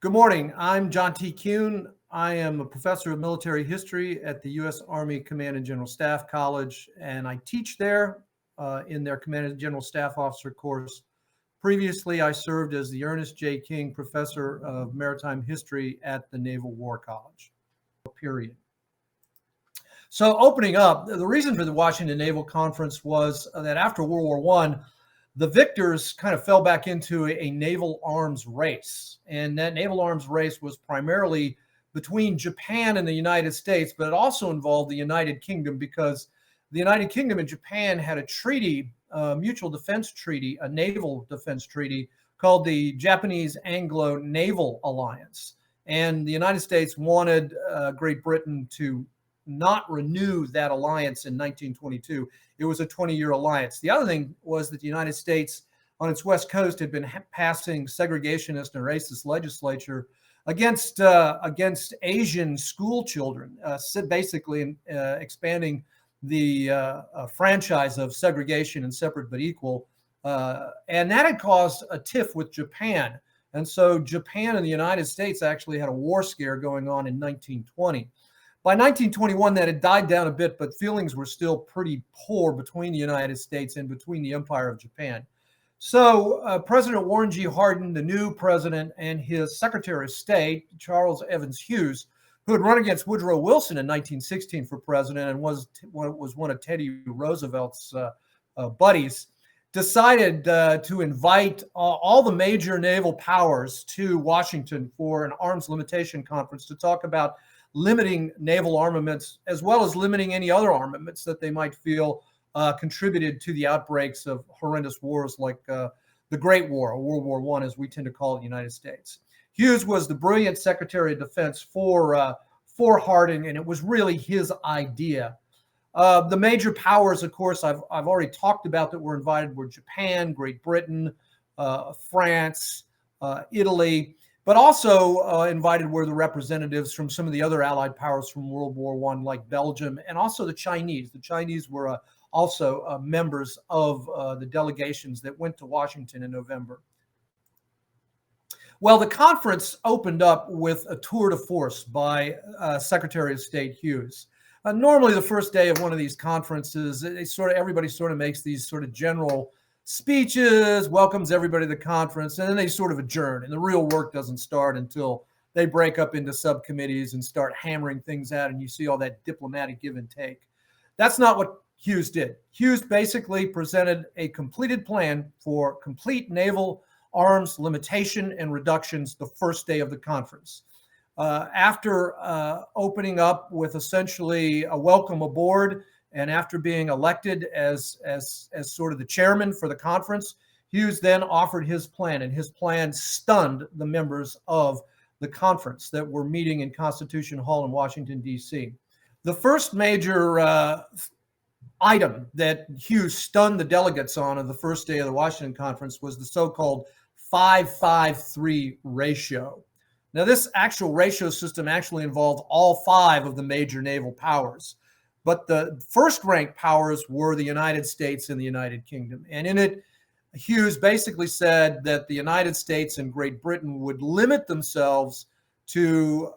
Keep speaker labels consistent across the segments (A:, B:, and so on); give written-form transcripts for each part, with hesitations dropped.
A: Good morning. I'm John T. Kuehn. I am a professor of military history at the U.S. Army Command and General Staff College, and I teach there in their Command and General Staff Officer course. Previously, I served as the Ernest J. King Professor of Maritime History at the Naval War College. Period. So opening up, the reason for the Washington Naval Conference was that after World War I, the victors kind of fell back into a naval arms race. And that naval arms race was primarily between Japan and the United States, but it also involved the United Kingdom because the United Kingdom and Japan had a treaty, a mutual defense treaty, a naval defense treaty called the Japanese Anglo-Naval Alliance. And the United States wanted Great Britain to not renew that alliance in 1922. It was a 20-year alliance. The other thing was that the United States on its west coast had been passing segregationist and racist legislature against Asian school children, basically expanding the franchise of segregation and separate but equal. And that had caused a tiff with Japan. And so Japan and the United States actually had a war scare going on in 1920. By 1921, that had died down a bit, but feelings were still pretty poor between the United States and between the Empire of Japan. So President Warren G. Harding, the new president, and his Secretary of State, Charles Evans Hughes, who had run against Woodrow Wilson in 1916 for president and was one of Teddy Roosevelt's buddies, decided to invite all the major naval powers to Washington for an arms limitation conference to talk about limiting naval armaments, as well as limiting any other armaments that they might feel contributed to the outbreaks of horrendous wars like the Great War, or World War I, as we tend to call it in the United States. Hughes was the brilliant Secretary of Defense for Harding, and it was really his idea. The major powers, of course, I've already talked about that were invited were Japan, Great Britain, France, Italy. But also invited were the representatives from some of the other Allied powers from World War I, like Belgium, and also the Chinese. The Chinese were also members of the delegations that went to Washington in November. Well, the conference opened up with a tour de force by Secretary of State Hughes. Normally, the first day of one of these conferences, everybody sort of makes these sort of general speeches, welcomes everybody to the conference, and then they sort of adjourn. And the real work doesn't start until they break up into subcommittees and start hammering things out, and you see all that diplomatic give and take. That's not what Hughes did. Hughes basically presented a completed plan for complete naval arms limitation and reductions the first day of the conference. After opening up with essentially a welcome aboard, and after being elected as sort of the chairman for the conference, Hughes then offered his plan, and his plan stunned the members of the conference that were meeting in Constitution Hall in Washington, D.C. The first major item that Hughes stunned the delegates on the first day of the Washington Conference was the so-called 5-5-3 ratio. Now, this actual ratio system actually involved all five of the major naval powers. But the first-ranked powers were the United States and the United Kingdom. And in it, Hughes basically said that the United States and Great Britain would limit themselves to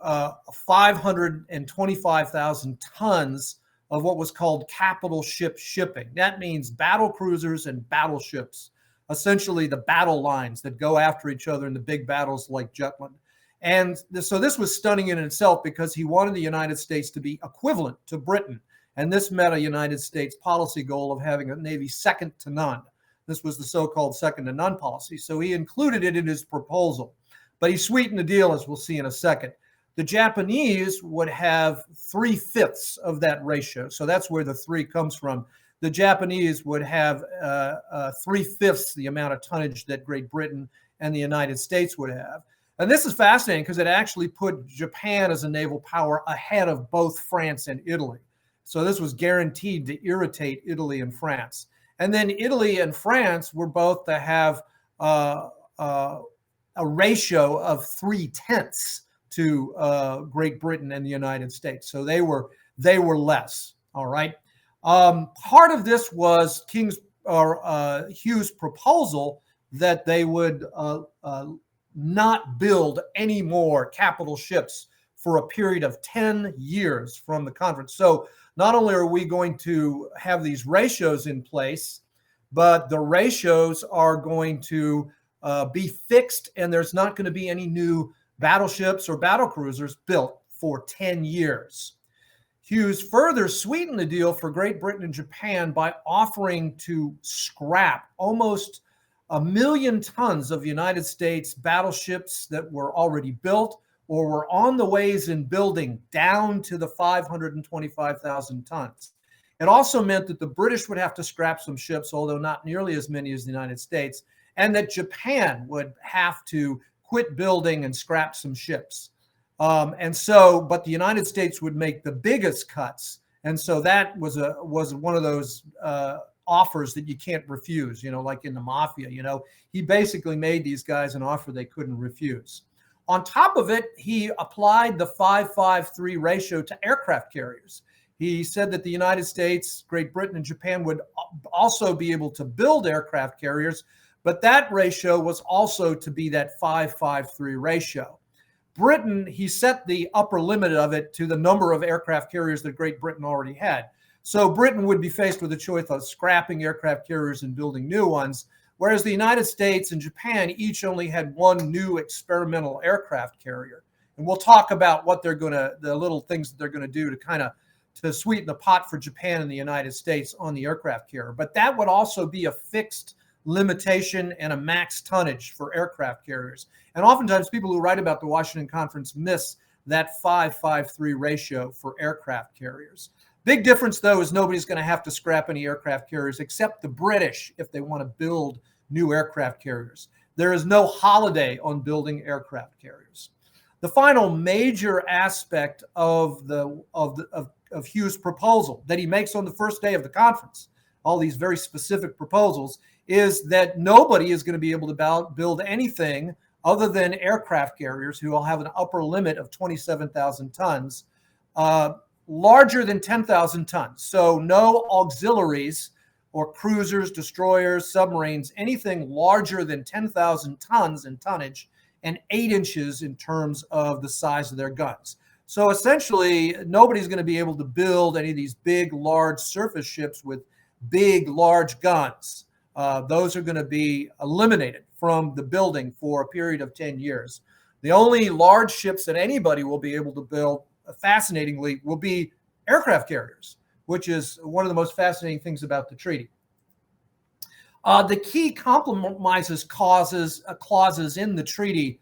A: 525,000 tons of what was called capital ship shipping. That means battle cruisers and battleships, essentially the battle lines that go after each other in the big battles like Jutland. And so this was stunning in itself because he wanted the United States to be equivalent to Britain. And this met a United States policy goal of having a Navy second to none. This was the so-called second to none policy. So he included it in his proposal. But he sweetened the deal, as we'll see in a second. The Japanese would have 3/5 of that ratio. So that's where the 3 comes from. The Japanese would have 3/5 the amount of tonnage that Great Britain and the United States would have. And this is fascinating because it actually put Japan as a naval power ahead of both France and Italy. So this was guaranteed to irritate Italy and France. And then Italy and France were both to have a ratio of 3/10 to Great Britain and the United States. So they were less. All right. Part of this was Hughes' proposal that they would not build any more capital ships for a period of 10 years from the conference. So not only are we going to have these ratios in place, but the ratios are going to be fixed, and there's not going to be any new battleships or battlecruisers built for 10 years. Hughes further sweetened the deal for Great Britain and Japan by offering to scrap almost 1 million tons of United States battleships that were already built or were on the ways in building, down to the 525,000 tons. It also meant that the British would have to scrap some ships, although not nearly as many as the United States, and that Japan would have to quit building and scrap some ships. But the United States would make the biggest cuts. And so that was one of those offers that you can't refuse, like in the mafia. He basically made these guys an offer they couldn't refuse. On top of it, he applied the 5-5-3 ratio to aircraft carriers. He said that the United States, Great Britain, and Japan would also be able to build aircraft carriers, but that ratio was also to be that 5-5-3 ratio. Britain, he set the upper limit of it to the number of aircraft carriers that Great Britain already had. So Britain would be faced with a choice of scrapping aircraft carriers and building new ones, whereas the United States and Japan each only had one new experimental aircraft carrier. And we'll talk about what the little things that they're going to do to kind of to sweeten the pot for Japan and the United States on the aircraft carrier. But that would also be a fixed limitation and a max tonnage for aircraft carriers. And oftentimes people who write about the Washington Conference miss that 5-5-3 ratio for aircraft carriers. Big difference, though, is nobody's going to have to scrap any aircraft carriers except the British if they want to build new aircraft carriers. There is no holiday on building aircraft carriers. The final major aspect of Hughes' proposal that he makes on the first day of the conference, all these very specific proposals, is that nobody is going to be able to build anything other than aircraft carriers who will have an upper limit of 27,000 tons, larger than 10,000 tons. So no auxiliaries or cruisers, destroyers, submarines, anything larger than 10,000 tons in tonnage and 8 inches in terms of the size of their guns. So essentially, nobody's going to be able to build any of these big, large surface ships with big, large guns. Those are going to be eliminated from the building for a period of 10 years. The only large ships that anybody will be able to build, fascinatingly, will be aircraft carriers, which is one of the most fascinating things about the treaty. The key compromises clauses in the treaty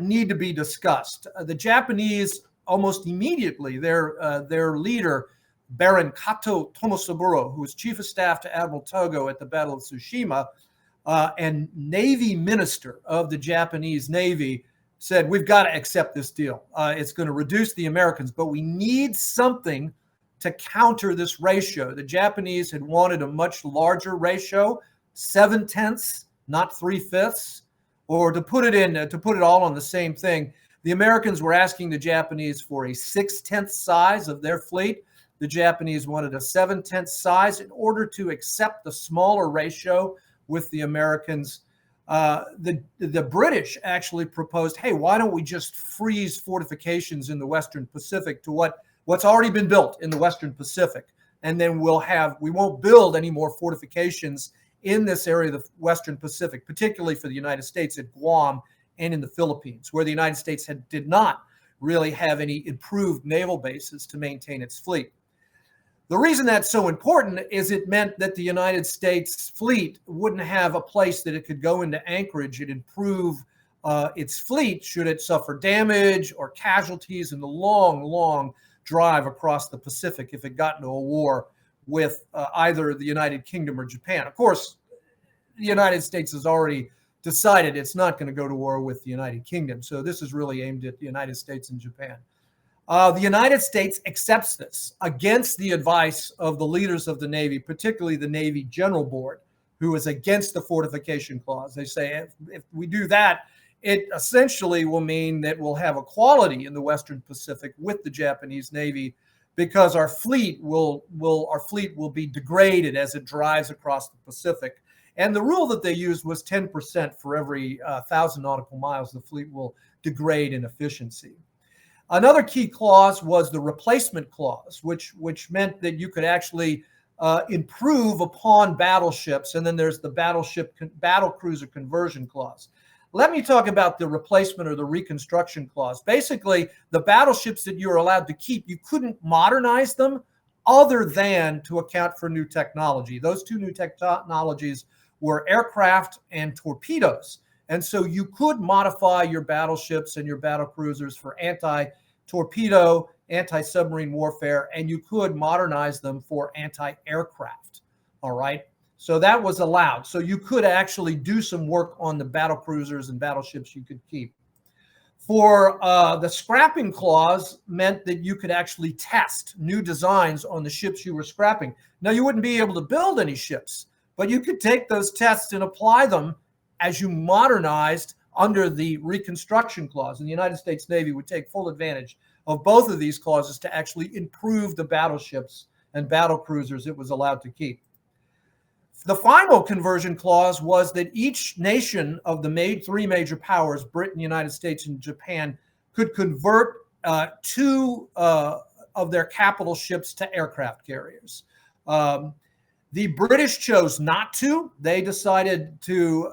A: need to be discussed. The Japanese, almost immediately, their leader, Baron Kato Tomosaburo, who was chief of staff to Admiral Togo at the Battle of Tsushima, and Navy minister of the Japanese Navy, said, we've got to accept this deal. It's going to reduce the Americans, but we need something to counter this ratio. The Japanese had wanted a much larger ratio, 7/10, not 3/5, or to put it all on the same thing. The Americans were asking the Japanese for a 6/10 size of their fleet. The Japanese wanted a 7/10 size in order to accept the smaller ratio with the Americans. The British actually proposed, hey, why don't we just freeze fortifications in the Western Pacific to what's already been built in the Western Pacific, and then we won't build any more fortifications in this area of the Western Pacific, particularly for the United States at Guam and in the Philippines, where the United States did not really have any improved naval bases to maintain its fleet. The reason that's so important is it meant that the United States fleet wouldn't have a place that it could go into anchorage and improve its fleet should it suffer damage or casualties in the long, long drive across the Pacific if it got into a war with either the United Kingdom or Japan. Of course, the United States has already decided it's not going to go to war with the United Kingdom. So this is really aimed at the United States and Japan. The United States accepts this against the advice of the leaders of the Navy, particularly the Navy General Board, who is against the fortification clause. They say if we do that, it essentially will mean that we'll have equality in the Western Pacific with the Japanese Navy, because our fleet will be degraded as it drives across the Pacific. And the rule that they used was 10% for every 1,000 nautical miles the fleet will degrade in efficiency. Another key clause was the replacement clause, which meant that you could actually improve upon battleships. And then there's the battle cruiser conversion clause. Let me talk about the replacement or the reconstruction clause. Basically, the battleships that you were allowed to keep, you couldn't modernize them other than to account for new technology. Those two new technologies were aircraft and torpedoes. And so you could modify your battleships and your battle cruisers for anti-torpedo, anti-submarine warfare, and you could modernize them for anti-aircraft. All right. So that was allowed. So you could actually do some work on the battle cruisers and battleships you could keep. For the scrapping clause meant that you could actually test new designs on the ships you were scrapping. Now, you wouldn't be able to build any ships, but you could take those tests and apply them as you modernized under the reconstruction clause. And the United States Navy would take full advantage of both of these clauses to actually improve the battleships and battle cruisers it was allowed to keep. The final conversion clause was that each nation of the three major powers, Britain, United States, and Japan, could convert two of their capital ships to aircraft carriers. The British chose not to. They decided to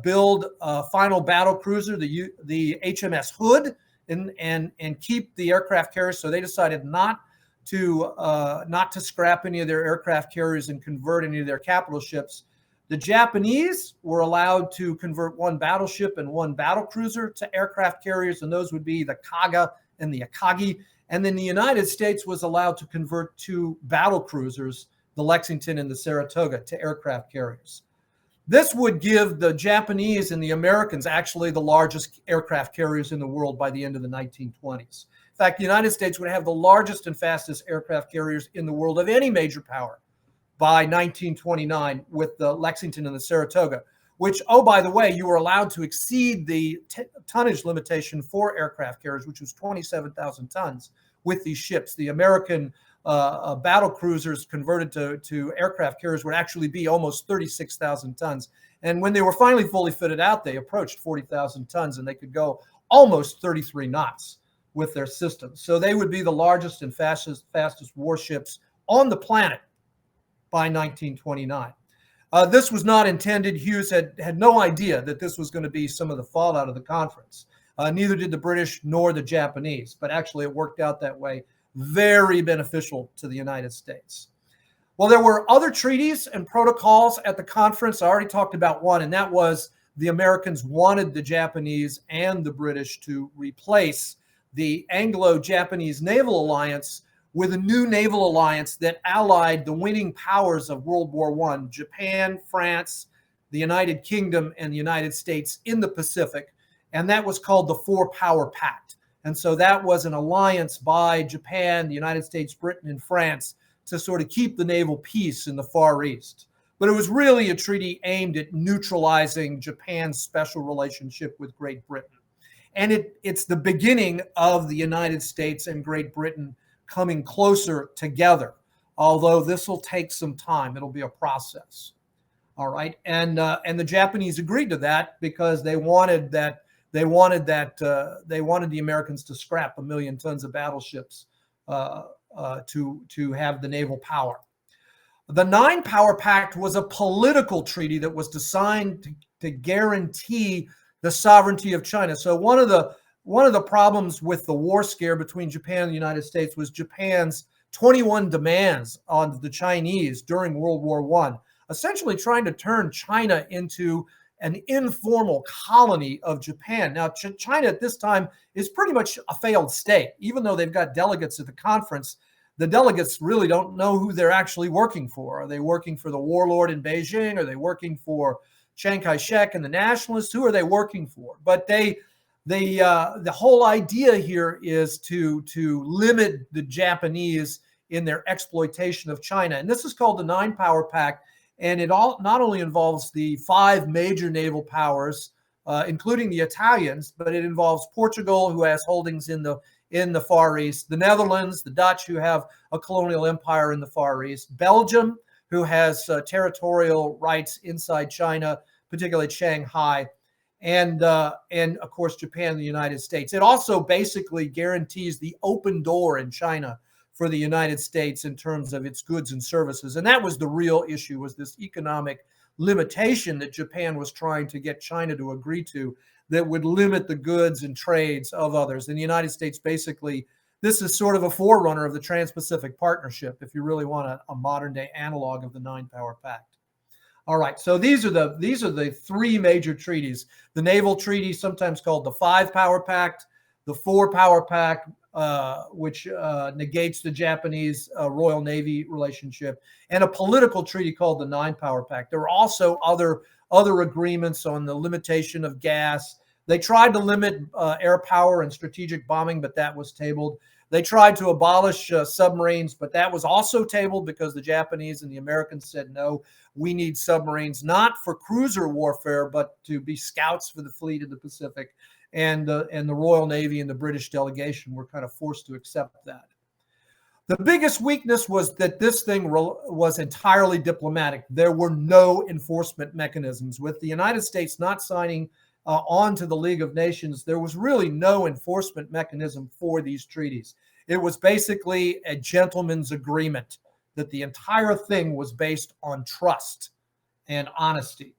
A: build a final battle cruiser, the HMS Hood, and keep the aircraft carriers. So they decided not to scrap any of their aircraft carriers and convert any of their capital ships. The Japanese were allowed to convert one battleship and one battle cruiser to aircraft carriers, and those would be the Kaga and the Akagi. And then the United States was allowed to convert two battle cruisers, the Lexington and the Saratoga, to aircraft carriers. This would give the Japanese and the Americans actually the largest aircraft carriers in the world by the end of the 1920s. In fact, the United States would have the largest and fastest aircraft carriers in the world of any major power by 1929 with the Lexington and the Saratoga, which, oh, by the way, you were allowed to exceed the tonnage limitation for aircraft carriers, which was 27,000 tons with these ships. The American battle cruisers converted to aircraft carriers would actually be almost 36,000 tons. And when they were finally fully fitted out, they approached 40,000 tons, and they could go almost 33 knots with their systems. So they would be the largest and fastest warships on the planet by 1929. This was not intended. Hughes had no idea that this was going to be some of the fallout of the conference. Neither did the British nor the Japanese, but actually it worked out that way. Very beneficial to the United States. Well, there were other treaties and protocols at the conference. I already talked about one, and that was the Americans wanted the Japanese and the British to replace the Anglo-Japanese naval alliance with a new naval alliance that allied the winning powers of World War I, Japan, France, the United Kingdom, and the United States in the Pacific. And that was called the Four-Power Pact. And so that was an alliance by Japan, the United States, Britain, and France to sort of keep the naval peace in the Far East. But it was really a treaty aimed at neutralizing Japan's special relationship with Great Britain. And it's the beginning of the United States and Great Britain coming closer together, although this will take some time. It'll be a process. All right. And the Japanese agreed to that because they wanted the Americans to scrap 1 million tons of battleships to have the naval power. The Nine-Power Pact was a political treaty that was designed to guarantee the sovereignty of China. So one of the problems with the war scare between Japan and the United States was Japan's 21 demands on the Chinese during World War I, essentially trying to turn China into an informal colony of Japan. Now, China at this time is pretty much a failed state. Even though they've got delegates at the conference, the delegates really don't know who they're actually working for. Are they working for the warlord in Beijing? Are they working for Chiang Kai-shek and the nationalists? Who are they working for? But the whole idea here is to limit the Japanese in their exploitation of China. And this is called the Nine-Power Pact. And it not only involves the 5 major naval powers, including the Italians, but it involves Portugal, who has holdings in the Far East, the Netherlands, the Dutch, who have a colonial empire in the Far East, Belgium, who has territorial rights inside China, particularly Shanghai, and of course Japan and the United States. It also basically guarantees the open door in China for the United States in terms of its goods and services. And that was the real issue, was this economic limitation that Japan was trying to get China to agree to, that would limit the goods and trades of others. And the United States basically, this is sort of a forerunner of the Trans-Pacific Partnership, if you really want a modern day analog of the Nine Power Pact. All right, so these are the three major treaties: the Naval Treaty, sometimes called the Five Power Pact; the Four Power Pact, which negates the Japanese Royal Navy relationship; and a political treaty called the Nine Power Pact. There were also other agreements on the limitation of gas. They tried to limit air power and strategic bombing, but that was tabled. They tried to abolish submarines, but that was also tabled because the Japanese and the Americans said, no, we need submarines, not for cruiser warfare, but to be scouts for the fleet in the Pacific. And the Royal Navy and the British delegation were kind of forced to accept that. The biggest weakness was that this thing was entirely diplomatic. There were no enforcement mechanisms. With the United States not signing on to the League of Nations, there was really no enforcement mechanism for these treaties. It was basically a gentleman's agreement that the entire thing was based on trust and honesty.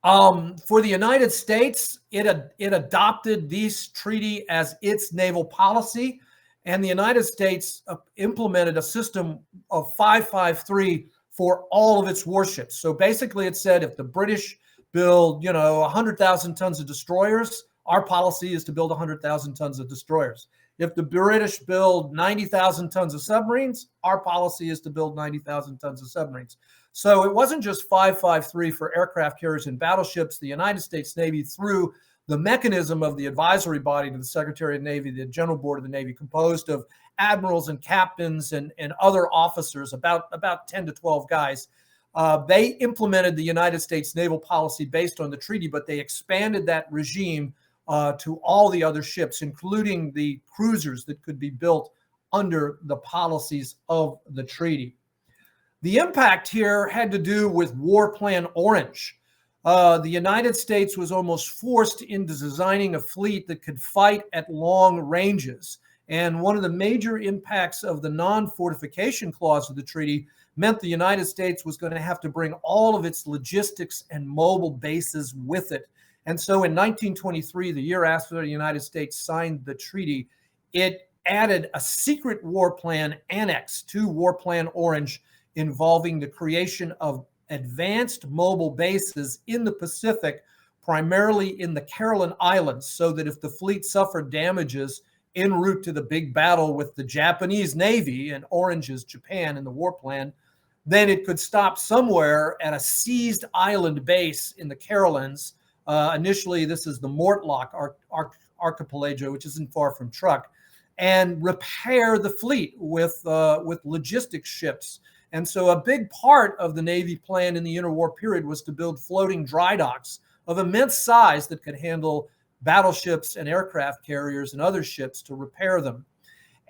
A: For the United States, it adopted this treaty as its naval policy, and the United States implemented a system of 553 for all of its warships. So basically it said if the British build, 100,000 tons of destroyers, our policy is to build 100,000 tons of destroyers. If the British build 90,000 tons of submarines, our policy is to build 90,000 tons of submarines. So it wasn't just 553 for aircraft carriers and battleships. The United States Navy, through the mechanism of the advisory body to the Secretary of the Navy, the General Board of the Navy, composed of admirals and captains and other officers, about 10 to 12 guys. They implemented the United States naval policy based on the treaty, but they expanded that regime to all the other ships, including the cruisers that could be built under the policies of the treaty. The impact here had to do with War Plan Orange. The United States was almost forced into designing a fleet that could fight at long ranges. And one of the major impacts of the non-fortification clause of the treaty meant the United States was going to have to bring all of its logistics and mobile bases with it. And so in 1923, the year after the United States signed the treaty, it added a secret war plan annex to War Plan Orange involving the creation of advanced mobile bases in the Pacific, primarily in the Caroline Islands, so that if the fleet suffered damages en route to the big battle with the Japanese Navy, and Orange is Japan in the war plan, then it could stop somewhere at a seized island base in the Carolines. Initially, this is the Mortlock archipelago, which isn't far from Truk, and repair the fleet with logistics ships. And so a big part of the Navy plan in the interwar period was to build floating dry docks of immense size that could handle battleships and aircraft carriers and other ships to repair them.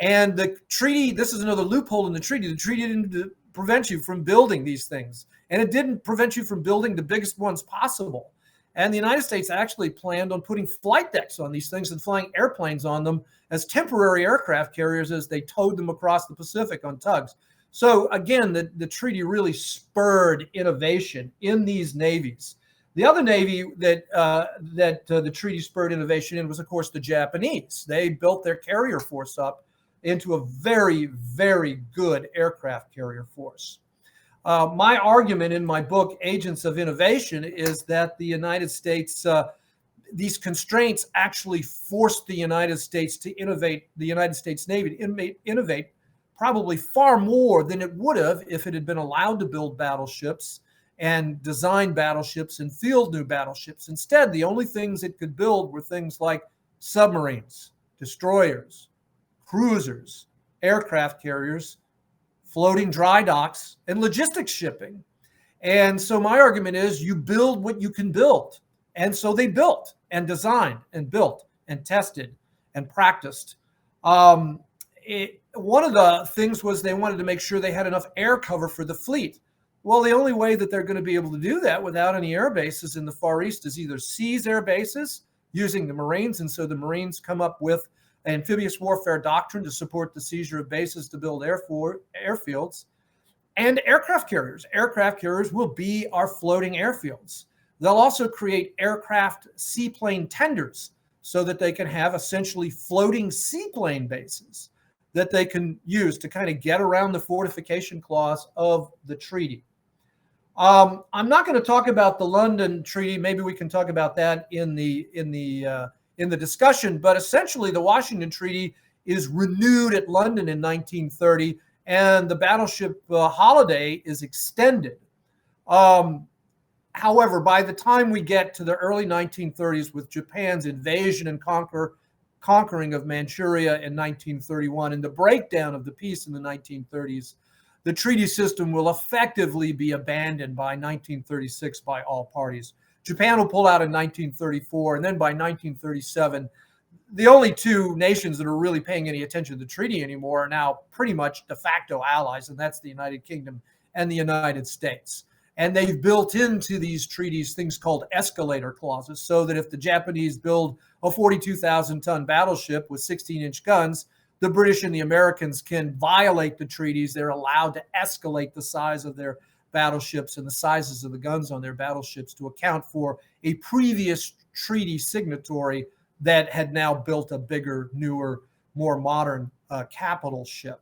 A: And the treaty, this is another loophole in the treaty didn't prevent you from building these things. And it didn't prevent you from building the biggest ones possible. And the United States actually planned on putting flight decks on these things and flying airplanes on them as temporary aircraft carriers as they towed them across the Pacific on tugs. So again, the treaty really spurred innovation in these navies. The other navy that the treaty spurred innovation in was, of course, the Japanese. They built their carrier force up into a very, very good aircraft carrier force. My argument in my book, Agents of Innovation, is that the United States, these constraints actually forced the United States to innovate, the United States Navy to innovate probably far more than it would have if it had been allowed to build battleships and design battleships and field new battleships. Instead, the only things it could build were things like submarines, destroyers, cruisers, aircraft carriers, floating dry docks, and logistics shipping. And so my argument is you build what you can build. And so they built and designed and built and tested and practiced. one of the things was they wanted to make sure they had enough air cover for the fleet. Well, the only way that they're going to be able to do that without any air bases in the Far East is either seize air bases using the Marines. And so the Marines come up with an amphibious warfare doctrine to support the seizure of bases to build airfields, and aircraft carriers. Aircraft carriers will be our floating airfields. They'll also create aircraft seaplane tenders so that they can have essentially floating seaplane bases that they can use to kind of get around the fortification clause of the treaty. I'm not going to talk about the London Treaty. Maybe we can talk about that in the discussion. But essentially, the Washington Treaty is renewed at London in 1930, and the battleship holiday is extended. However, by the time we get to the early 1930s, with Japan's invasion and conquering of Manchuria in 1931 and the breakdown of the peace in the 1930s, the treaty system will effectively be abandoned by 1936 by all parties. Japan will pull out in 1934, and then by 1937, the only two nations that are really paying any attention to the treaty anymore are now pretty much de facto allies, and that's the United Kingdom and the United States. And they've built into these treaties things called escalator clauses, so that if the Japanese build a 42,000-ton battleship with 16-inch guns, the British and the Americans can violate the treaties. They're allowed to escalate the size of their battleships and the sizes of the guns on their battleships to account for a previous treaty signatory that had now built a bigger, newer, more modern capital ship.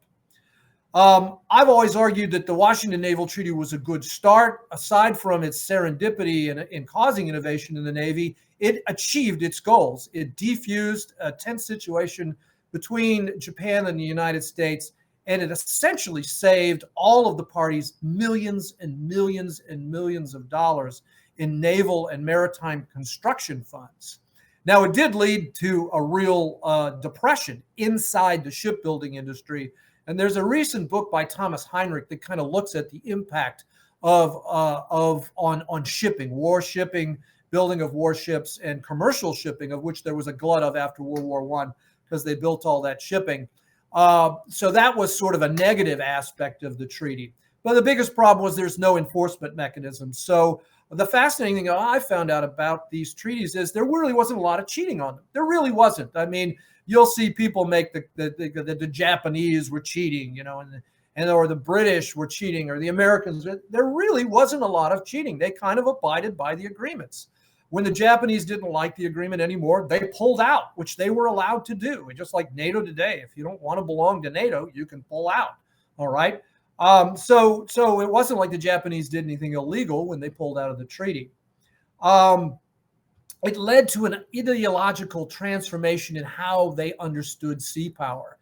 A: I've always argued that the Washington Naval Treaty was a good start. Aside from its serendipity in causing innovation in the Navy, it achieved its goals. It defused a tense situation between Japan and the United States, and it essentially saved all of the parties millions and millions and millions of dollars in naval and maritime construction funds. Now, it did lead to a real depression inside the shipbuilding industry. And there's a recent book by Thomas Heinrich that kind of looks at the impact on shipping, war shipping, building of warships, and commercial shipping, of which there was a glut of after World War I because they built all that shipping. So that was sort of a negative aspect of the treaty. But the biggest problem was there's no enforcement mechanism. So the fascinating thing I found out about these treaties is there really wasn't a lot of cheating on them. There really wasn't. I mean, you'll see people make the Japanese were cheating, you know, and or the British were cheating, or the Americans. There really wasn't a lot of cheating. They kind of abided by the agreements. When the Japanese didn't like the agreement anymore, they pulled out, which they were allowed to do. And just like NATO today, if you don't want to belong to NATO, you can pull out. All right. So it wasn't like the Japanese did anything illegal when they pulled out of the treaty. It led to an ideological transformation in how they understood sea power.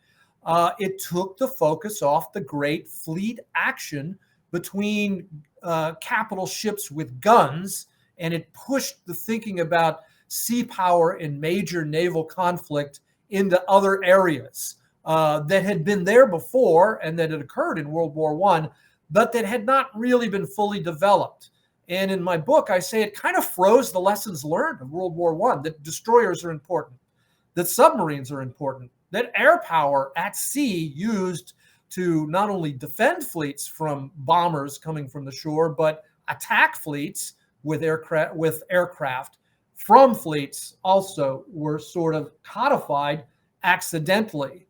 A: It took the focus off the great fleet action between capital ships with guns, and it pushed the thinking about sea power in major naval conflict into other areas that had been there before and that had occurred in World War I, but that had not really been fully developed. And in my book, I say it kind of froze the lessons learned of World War I, that destroyers are important, that submarines are important, that air power at sea used to not only defend fleets from bombers coming from the shore, but attack fleets with aircraft from fleets also were sort of codified accidentally.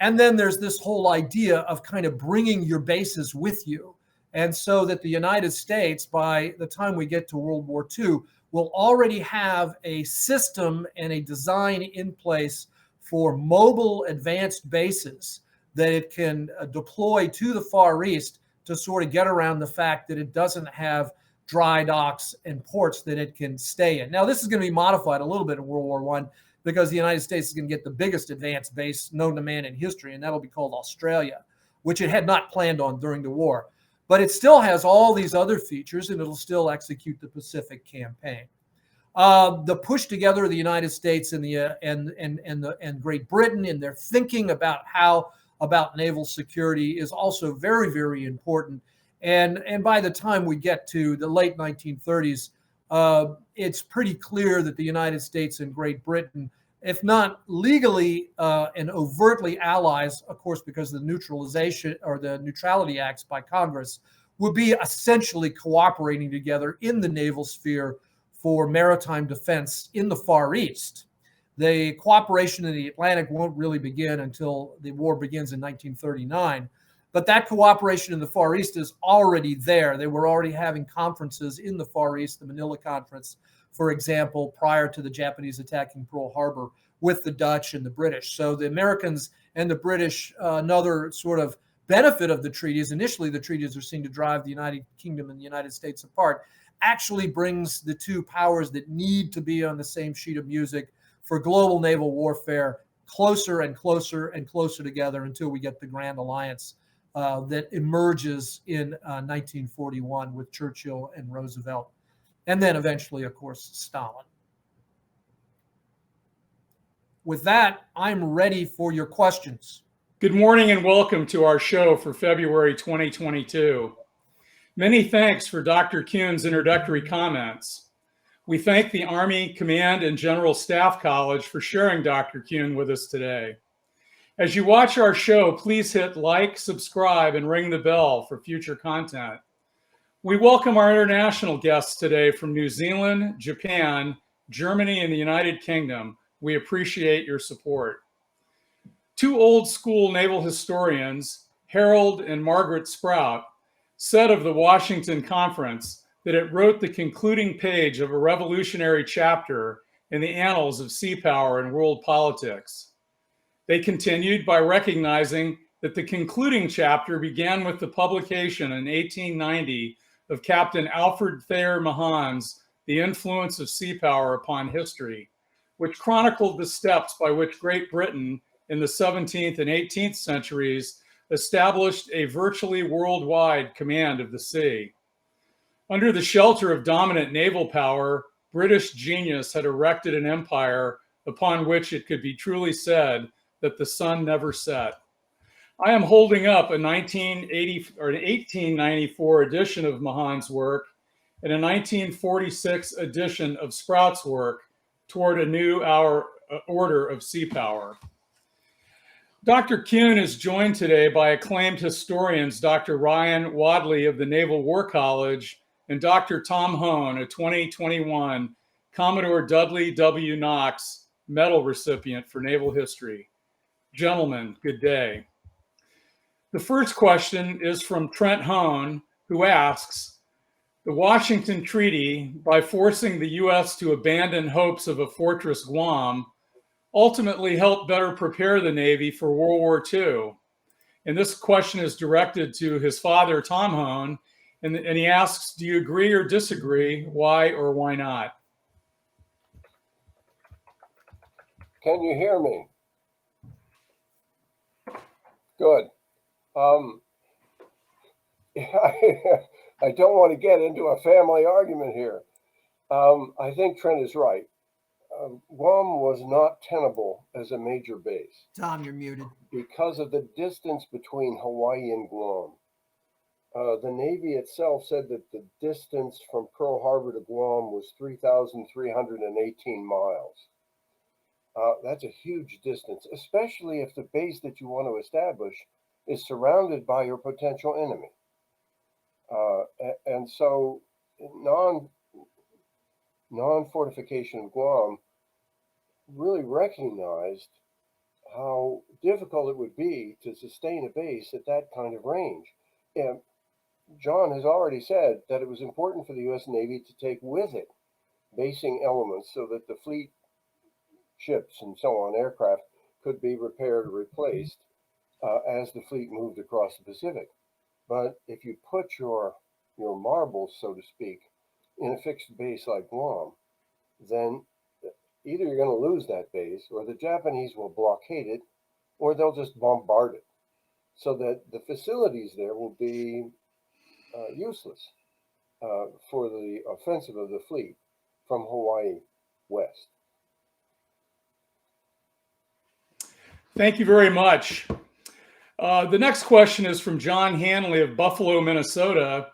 A: And then there's this whole idea of kind of bringing your bases with you. And so that the United States, by the time we get to World War II, will already have a system and a design in place for mobile advanced bases that it can deploy to the Far East to sort of get around the fact that it doesn't have dry docks and ports that it can stay in. Now, this is going to be modified a little bit in World War I because the United States is going to get the biggest advanced base known to man in history, and that'll be called Australia, which it had not planned on during the war. But it still has all these other features, and it'll still execute the Pacific campaign. The push together of the United States and Great Britain in their thinking about naval security is also very, very important. And by the time we get to the late 1930s, it's pretty clear that the United States and Great Britain if not legally and overtly allies, of course, because the neutralization or the neutrality acts by Congress, would be essentially cooperating together in the naval sphere for maritime defense in the Far East. The cooperation in the Atlantic won't really begin until the war begins in 1939. But that cooperation in the Far East is already there. They were already having conferences in the Far East, the Manila Conference, for example, prior to the Japanese attacking Pearl Harbor, with the Dutch and the British. So the Americans and the British, another sort of benefit of the treaties, initially the treaties are seen to drive the United Kingdom and the United States apart, actually brings the two powers that need to be on the same sheet of music for global naval warfare closer and closer and closer together until we get the Grand Alliance that emerges in 1941 with Churchill and Roosevelt, and then eventually, of course, Stalin. With that, I'm ready for your questions.
B: Good morning and welcome to our show for February 2022. Many thanks for Dr. Kuehn's introductory comments. We thank the Army Command and General Staff College for sharing Dr. Kuehn with us today. As you watch our show, please hit like, subscribe, and ring the bell for future content. We welcome our international guests today from New Zealand, Japan, Germany, and the United Kingdom. We appreciate your support. Two old school naval historians, Harold and Margaret Sprout, said of the Washington Conference that it wrote the concluding page of a revolutionary chapter in the annals of sea power and world politics. They continued by recognizing that the concluding chapter began with the publication in 1890 of Captain Alfred Thayer Mahan's The Influence of Sea Power Upon History, which chronicled the steps by which Great Britain in the 17th and 18th centuries established a virtually worldwide command of the sea. Under the shelter of dominant naval power, British genius had erected an empire upon which it could be truly said that the sun never set. I am holding up a 1894 edition of Mahan's work and a 1946 edition of Sprout's work toward a new order of sea power. Dr. Kuehn is joined today by acclaimed historians Dr. Ryan Wadle of the Naval War College and Dr. Tom Hone, a 2021 Commodore Dudley W. Knox Medal recipient for naval history. Gentlemen, good day. The first question is from Trent Hone, who asks, the Washington Treaty, by forcing the U.S. to abandon hopes of a fortress Guam, ultimately helped better prepare the Navy for World War II. And this question is directed to his father, Tom Hone, and he asks, do you agree or disagree? Why or why not?
C: Can you hear me? Good. I don't want to get into a family argument here. I think Trent is right. Guam was not tenable as a major base.
A: Tom, you're muted.
C: Because of the distance between Hawaii and Guam. The Navy itself said that the distance from Pearl Harbor to Guam was 3,318 miles. That's a huge distance, especially if the base that you want to establish is surrounded by your potential enemy. And so non-fortification of Guam really recognized how difficult it would be to sustain a base at that kind of range. And John has already said that it was important for the U.S. Navy to take with it basing elements so that the fleet ships and so on, aircraft, could be repaired or replaced as the fleet moved across the Pacific. But if you put your marbles, so to speak, in a fixed base like Guam, then either you're going to lose that base, or the Japanese will blockade it, or they'll just bombard it, so that the facilities there will be useless for the offensive of the fleet from Hawaii west.
B: Thank you very much. The next question is from John Hanley of Buffalo, Minnesota,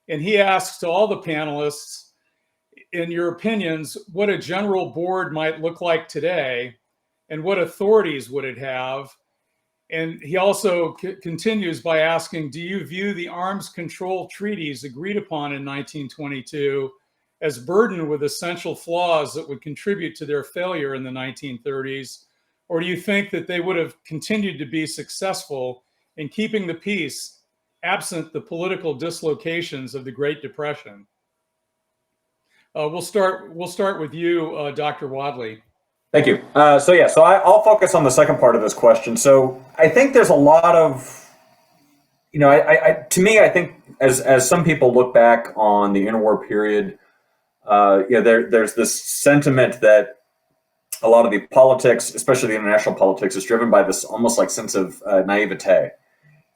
B: and he asks to all the panelists, in your opinions, what a general board might look like today, and what authorities would it have? And he also continues by asking, do you view the arms control treaties agreed upon in 1922 as burdened with essential flaws that would contribute to their failure in the 1930s? Or do you think that they would have continued to be successful in keeping the peace absent the political dislocations of the Great Depression? We'll start with you, Dr. Wadle.
D: Thank you. So I'll focus on the second part of this question. So I think there's a lot of, to me, I think as some people look back on the interwar period, there's this sentiment that a lot of the politics, especially the international politics, is driven by this almost like sense of naivete.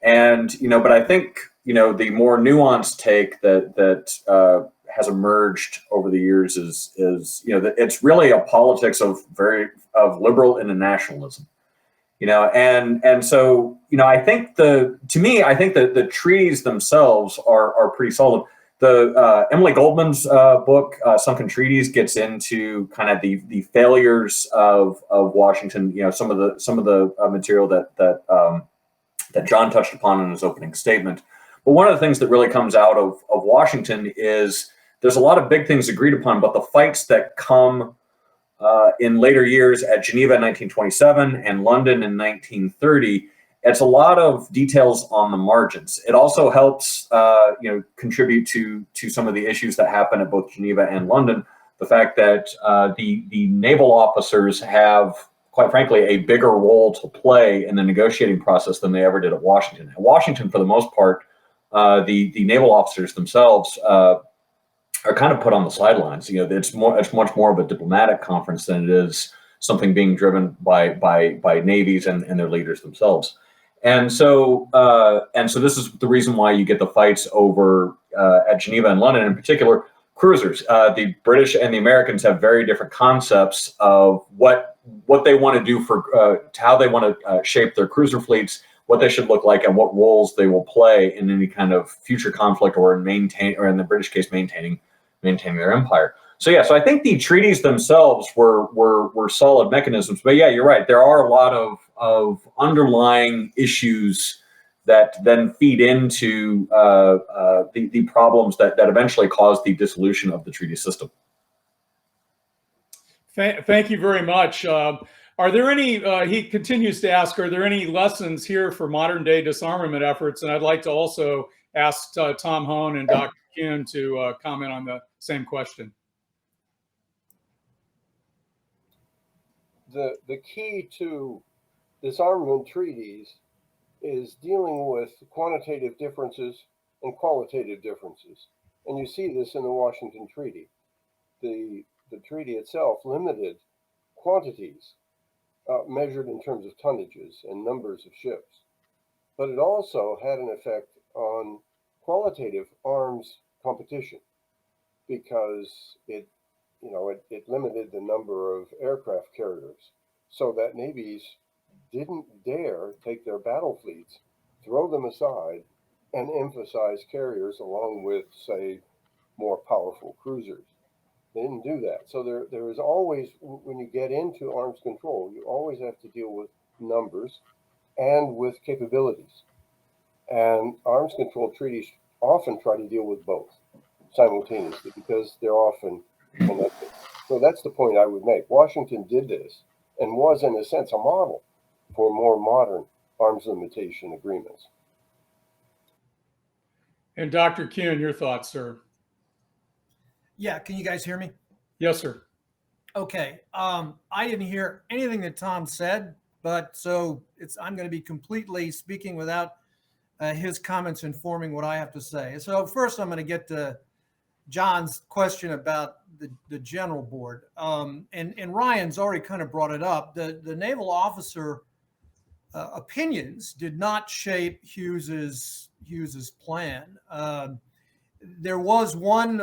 D: And, but I think, the more nuanced take that has emerged over the years is that it's really a politics of liberal internationalism, and so I think the treaties themselves are pretty solid. The Emily Goldman's book Sunken Treaties gets into kind of the failures of Washington. Some of the material that John touched upon in his opening statement. But one of the things that really comes out of Washington is there's a lot of big things agreed upon, but the fights that come in later years at Geneva in 1927 and London in 1930, it's a lot of details on the margins. It also helps, contribute to some of the issues that happen at both Geneva and London. The fact that the naval officers have, quite frankly, a bigger role to play in the negotiating process than they ever did at Washington. At Washington, for the most part, the naval officers themselves are kind of put on the sidelines. It's much more of a diplomatic conference than it is something being driven by navies and their leaders themselves. And so this is the reason why you get the fights over at Geneva and London, in particular, cruisers. The British and the Americans have very different concepts of what they want to do for how they want to shape their cruiser fleets, what they should look like, and what roles they will play in any kind of future conflict, or in the British case, maintaining their empire. So I think the treaties themselves were solid mechanisms. But yeah, you're right. There are a lot of underlying issues that then feed into the problems that eventually caused the dissolution of the treaty system.
B: Thank you very much. Are there any, he continues to ask, are there any lessons here for modern day disarmament efforts? And I'd like to also ask Tom Hone and Dr. Kuehn to comment on the same question.
C: The key to disarmament treaties is dealing with quantitative differences and qualitative differences. And you see this in the Washington Treaty. The treaty itself limited quantities measured in terms of tonnages and numbers of ships. But it also had an effect on qualitative arms competition, because it limited the number of aircraft carriers, so that navies didn't dare take their battle fleets, throw them aside, and emphasize carriers along with, say, more powerful cruisers. They didn't do that. So there is always, when you get into arms control, you always have to deal with numbers and with capabilities. And arms control treaties often try to deal with both simultaneously because they're often connected. So that's the point I would make. Washington did this and was, in a sense, a model for more modern arms limitation agreements.
B: And Dr. Kuehn, your thoughts, sir?
A: Yeah, can you guys hear me?
B: Yes, sir.
A: Okay. I didn't hear anything that Tom said, but so I'm going to be completely speaking without his comments informing what I have to say. So first, I'm going to get to John's question about the general board. And Ryan's already kind of brought it up. The naval officer opinions did not shape Hughes's plan. There was one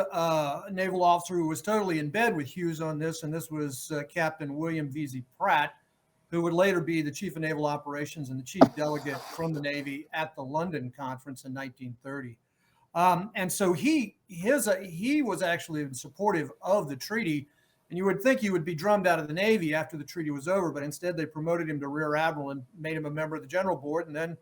A: naval officer who was totally in bed with Hughes on this, and this was Captain William Vesey Pratt, who would later be the chief of naval operations and the chief delegate from the Navy at the London Conference in 1930. And so he was actually supportive of the treaty And you would think he would be drummed out of the Navy after the treaty was over, but instead they promoted him to Rear Admiral and made him a member of the General Board, and then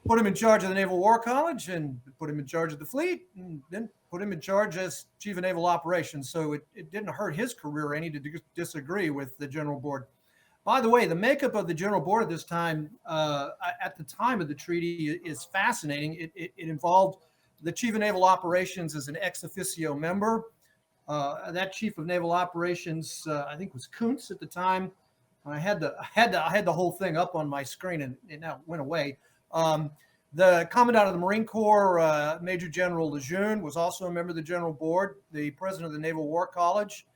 A: put him in charge of the Naval War College and put him in charge of the fleet, and then put him in charge as Chief of Naval Operations. So it didn't hurt his career any to disagree with the General Board. By the way, the makeup of the General Board at this time, at the time of the treaty, is fascinating. It involved the Chief of Naval Operations as an ex officio member. That Chief of Naval Operations, I think, was Kuehn at the time. I had the whole thing up on my screen, and it now went away. The Commandant of the Marine Corps, Major General Lejeune, was also a member of the General Board. The President of the Naval War College,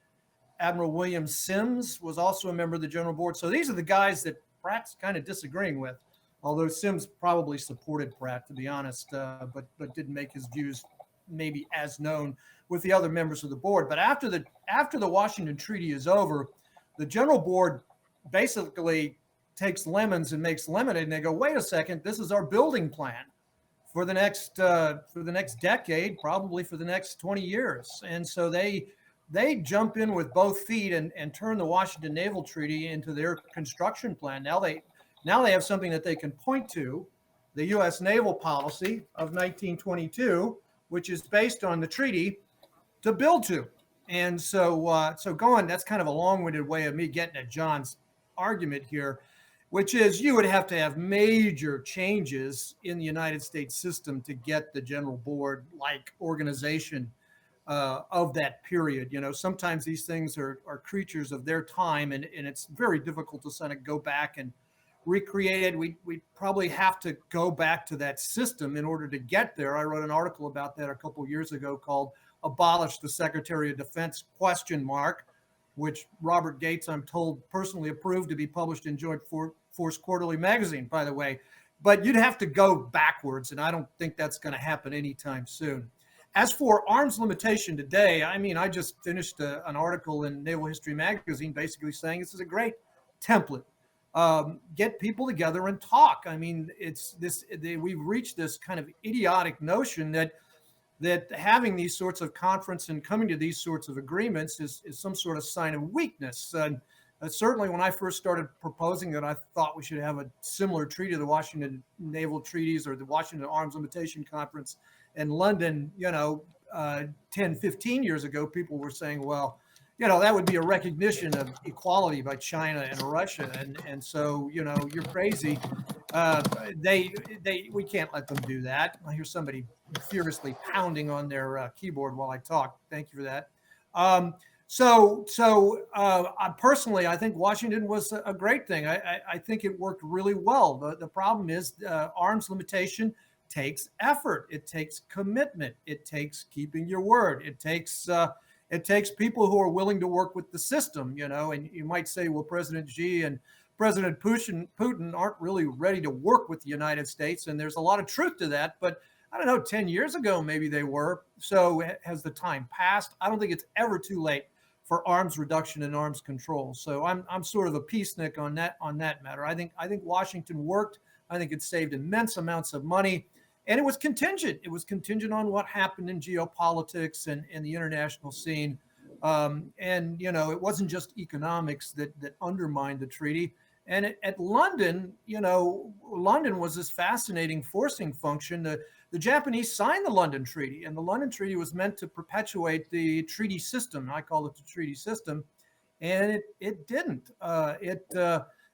A: Admiral William Sims, was also a member of the General Board. So these are the guys that Pratt's kind of disagreeing with, although Sims probably supported Pratt, to be honest, but didn't make his views maybe as known with the other members of the board. But after the Washington Treaty is over, the General Board basically takes lemons and makes lemonade, and they go, wait a second, this is our building plan for the next decade, probably for the next 20 years. And so they jump in with both feet and turn the Washington Naval Treaty into their construction plan. Now they have something that they can point to, the U.S. naval policy of 1922, which is based on the treaty, to build to. And so that's kind of a long-winded way of me getting at John's argument here, which is you would have to have major changes in the United States system to get the General Board like organization of that period. You know, sometimes these things are creatures of their time, and it's very difficult to sort of go back and recreate it. We probably have to go back to that system in order to get there. I wrote an article about that a couple of years ago called "Abolish the Secretary of Defense?" which Robert Gates, I'm told, personally approved to be published in Joint Force Quarterly magazine, by the way. But you'd have to go backwards, and I don't think that's going to happen anytime soon. As for arms limitation today, I mean, I just finished an article in Naval History magazine basically saying this is a great template. Get people together and talk. I mean, we've reached this kind of idiotic notion that having these sorts of conference and coming to these sorts of agreements is some sort of sign of weakness. And certainly when I first started proposing that, I thought we should have a similar treaty to the Washington Naval Treaties or the Washington Arms Limitation Conference in London, 10, 15 years ago, people were saying, well, that would be a recognition of equality by China and Russia. And so, you're crazy. We can't let them do that. I hear somebody furiously pounding on their keyboard while I talk. Thank you for that. Personally, I think Washington was a great thing. I think it worked really well. The problem is arms limitation takes effort. It takes commitment. It takes keeping your word. It takes people who are willing to work with the system, and you might say, well, President Xi and President Putin aren't really ready to work with the United States. And there's a lot of truth to that. But I don't know, 10 years ago, maybe they were. So has the time passed? I don't think it's ever too late for arms reduction and arms control. So I'm sort of a peacenik on that matter. I think Washington worked. I think it saved immense amounts of money. And it was contingent. It was contingent on what happened in geopolitics and the international scene. It wasn't just economics that undermined the treaty. And at London, London was this fascinating forcing function. The Japanese signed the London Treaty, and the London Treaty was meant to perpetuate the treaty system. I call it the treaty system, and it didn't.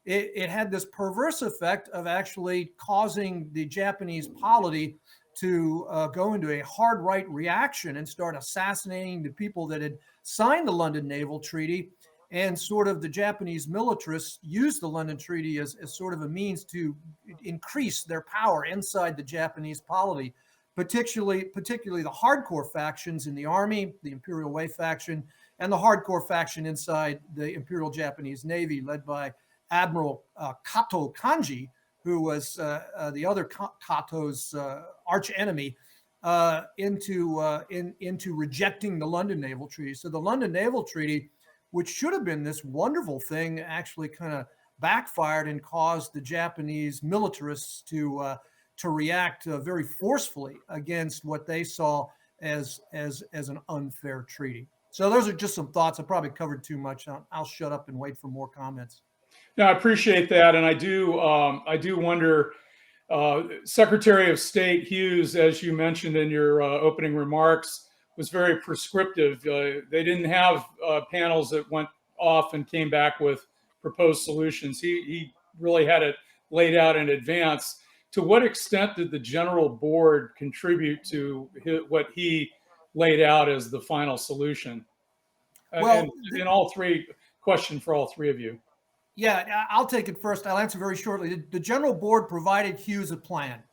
A: It had this perverse effect of actually causing the Japanese polity to go into a hard right reaction and start assassinating the people that had signed the London Naval Treaty. And sort of the Japanese militarists used the London Treaty as sort of a means to increase their power inside the Japanese polity, particularly the hardcore factions in the army, the Imperial Way faction, and the hardcore faction inside the Imperial Japanese Navy, led by Admiral Kato Kanji, who was the other Kato's arch enemy, into rejecting the London Naval Treaty. So the London Naval Treaty, which should have been this wonderful thing, actually kind of backfired and caused the Japanese militarists to react very forcefully against what they saw as an unfair treaty. So those are just some thoughts. I probably covered too much. I'll shut up and wait for more comments.
B: No, I appreciate that, and I do wonder. Secretary of State Hughes, as you mentioned in your opening remarks, was very prescriptive. They didn't have panels that went off and came back with proposed solutions. He really had it laid out in advance. To what extent did the General Board contribute to what he laid out as the final solution?
A: Well,
B: and in all three, question for all three of you.
A: Yeah, I'll take it first. I'll answer very shortly. The General Board provided Hughes a plan,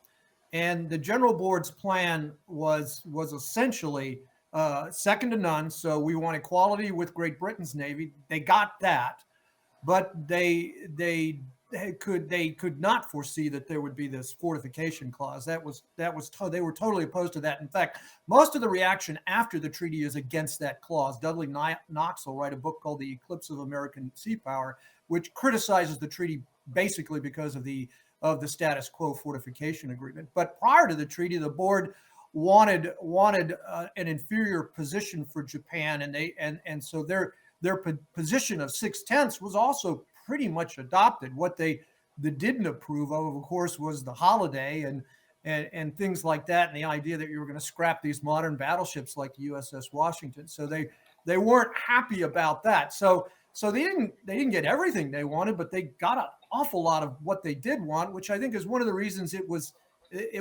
A: and the General Board's plan was essentially second to none. So we want equality with Great Britain's Navy. They got that, but they could not foresee that there would be this fortification clause. They were totally opposed to that. In fact, most of the reaction after the treaty is against that clause. Dudley Knox will write a book called The Eclipse of American Seapower, which criticizes the treaty basically because of the status quo fortification agreement. But prior to the treaty, the board wanted an inferior position for Japan, and so their position of 6/10 was also pretty much adopted. What they didn't approve of course, was the holiday and things like that, and the idea that you were going to scrap these modern battleships like the USS Washington. So they weren't happy about that. So they didn't get everything they wanted, but they got an awful lot of what they did want, which I think is one of the reasons it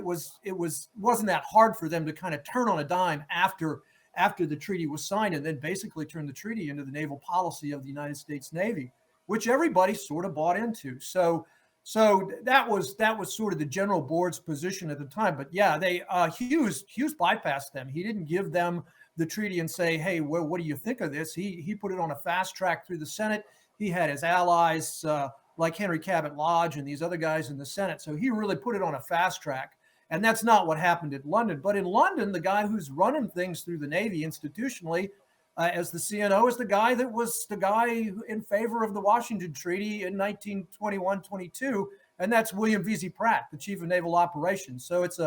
A: wasn't that hard for them to kind of turn on a dime after the treaty was signed, and then basically turn the treaty into the naval policy of the United States Navy, which everybody sort of bought into. So that was sort of the General Board's position at the time. But yeah, Hughes bypassed them. He didn't give them the treaty and say, hey, well, what do you think of this? He put it on a fast track through the Senate. He had his allies like Henry Cabot Lodge and these other guys in the Senate. So he really put it on a fast track. And that's not what happened at London. But in London, the guy who's running things through the Navy institutionally as the CNO is the guy that was the guy in favor of the Washington Treaty in 1921-22. And that's William Vesey Pratt, the Chief of Naval Operations. So it's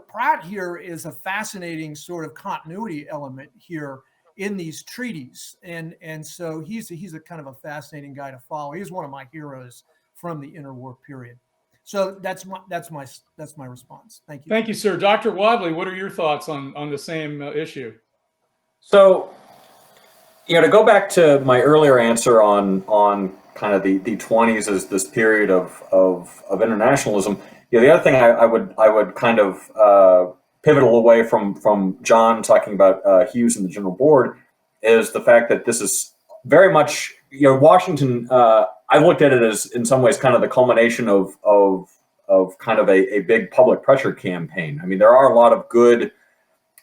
A: Pratt here is a fascinating sort of continuity element here in these treaties. And so he's a kind of a fascinating guy to follow. He's one of my heroes from the interwar period. So that's my response. Thank you.
B: Thank you, sir. Dr. Wadle, what are your thoughts on the same issue?
D: So, to go back to my earlier answer on kind of the 20s as this period of internationalism, the other thing I would kind of pivot a little away from John talking about Hughes and the General Board is the fact that this is very much, Washington. I've looked at it as in some ways kind of the culmination of kind of a big public pressure campaign. I mean, there are a lot of good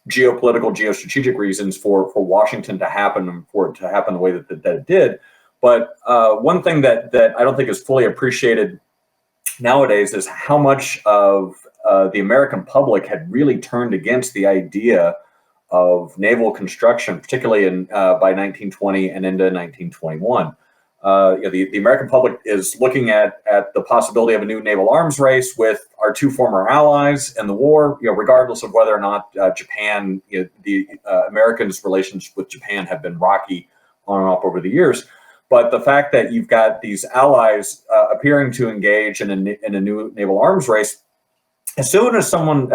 D: geopolitical, geostrategic reasons for Washington to happen and for it to happen the way that it did. But one thing that I don't think is fully appreciated nowadays is how much of the American public had really turned against the idea of naval construction, particularly by 1920 and into 1921. The American public is looking at the possibility of a new naval arms race with our two former allies in the war, regardless of whether or not Japan, the Americans' relations with Japan have been rocky on and off over the years. But the fact that you've got these allies appearing to engage in a new naval arms race, as soon as someone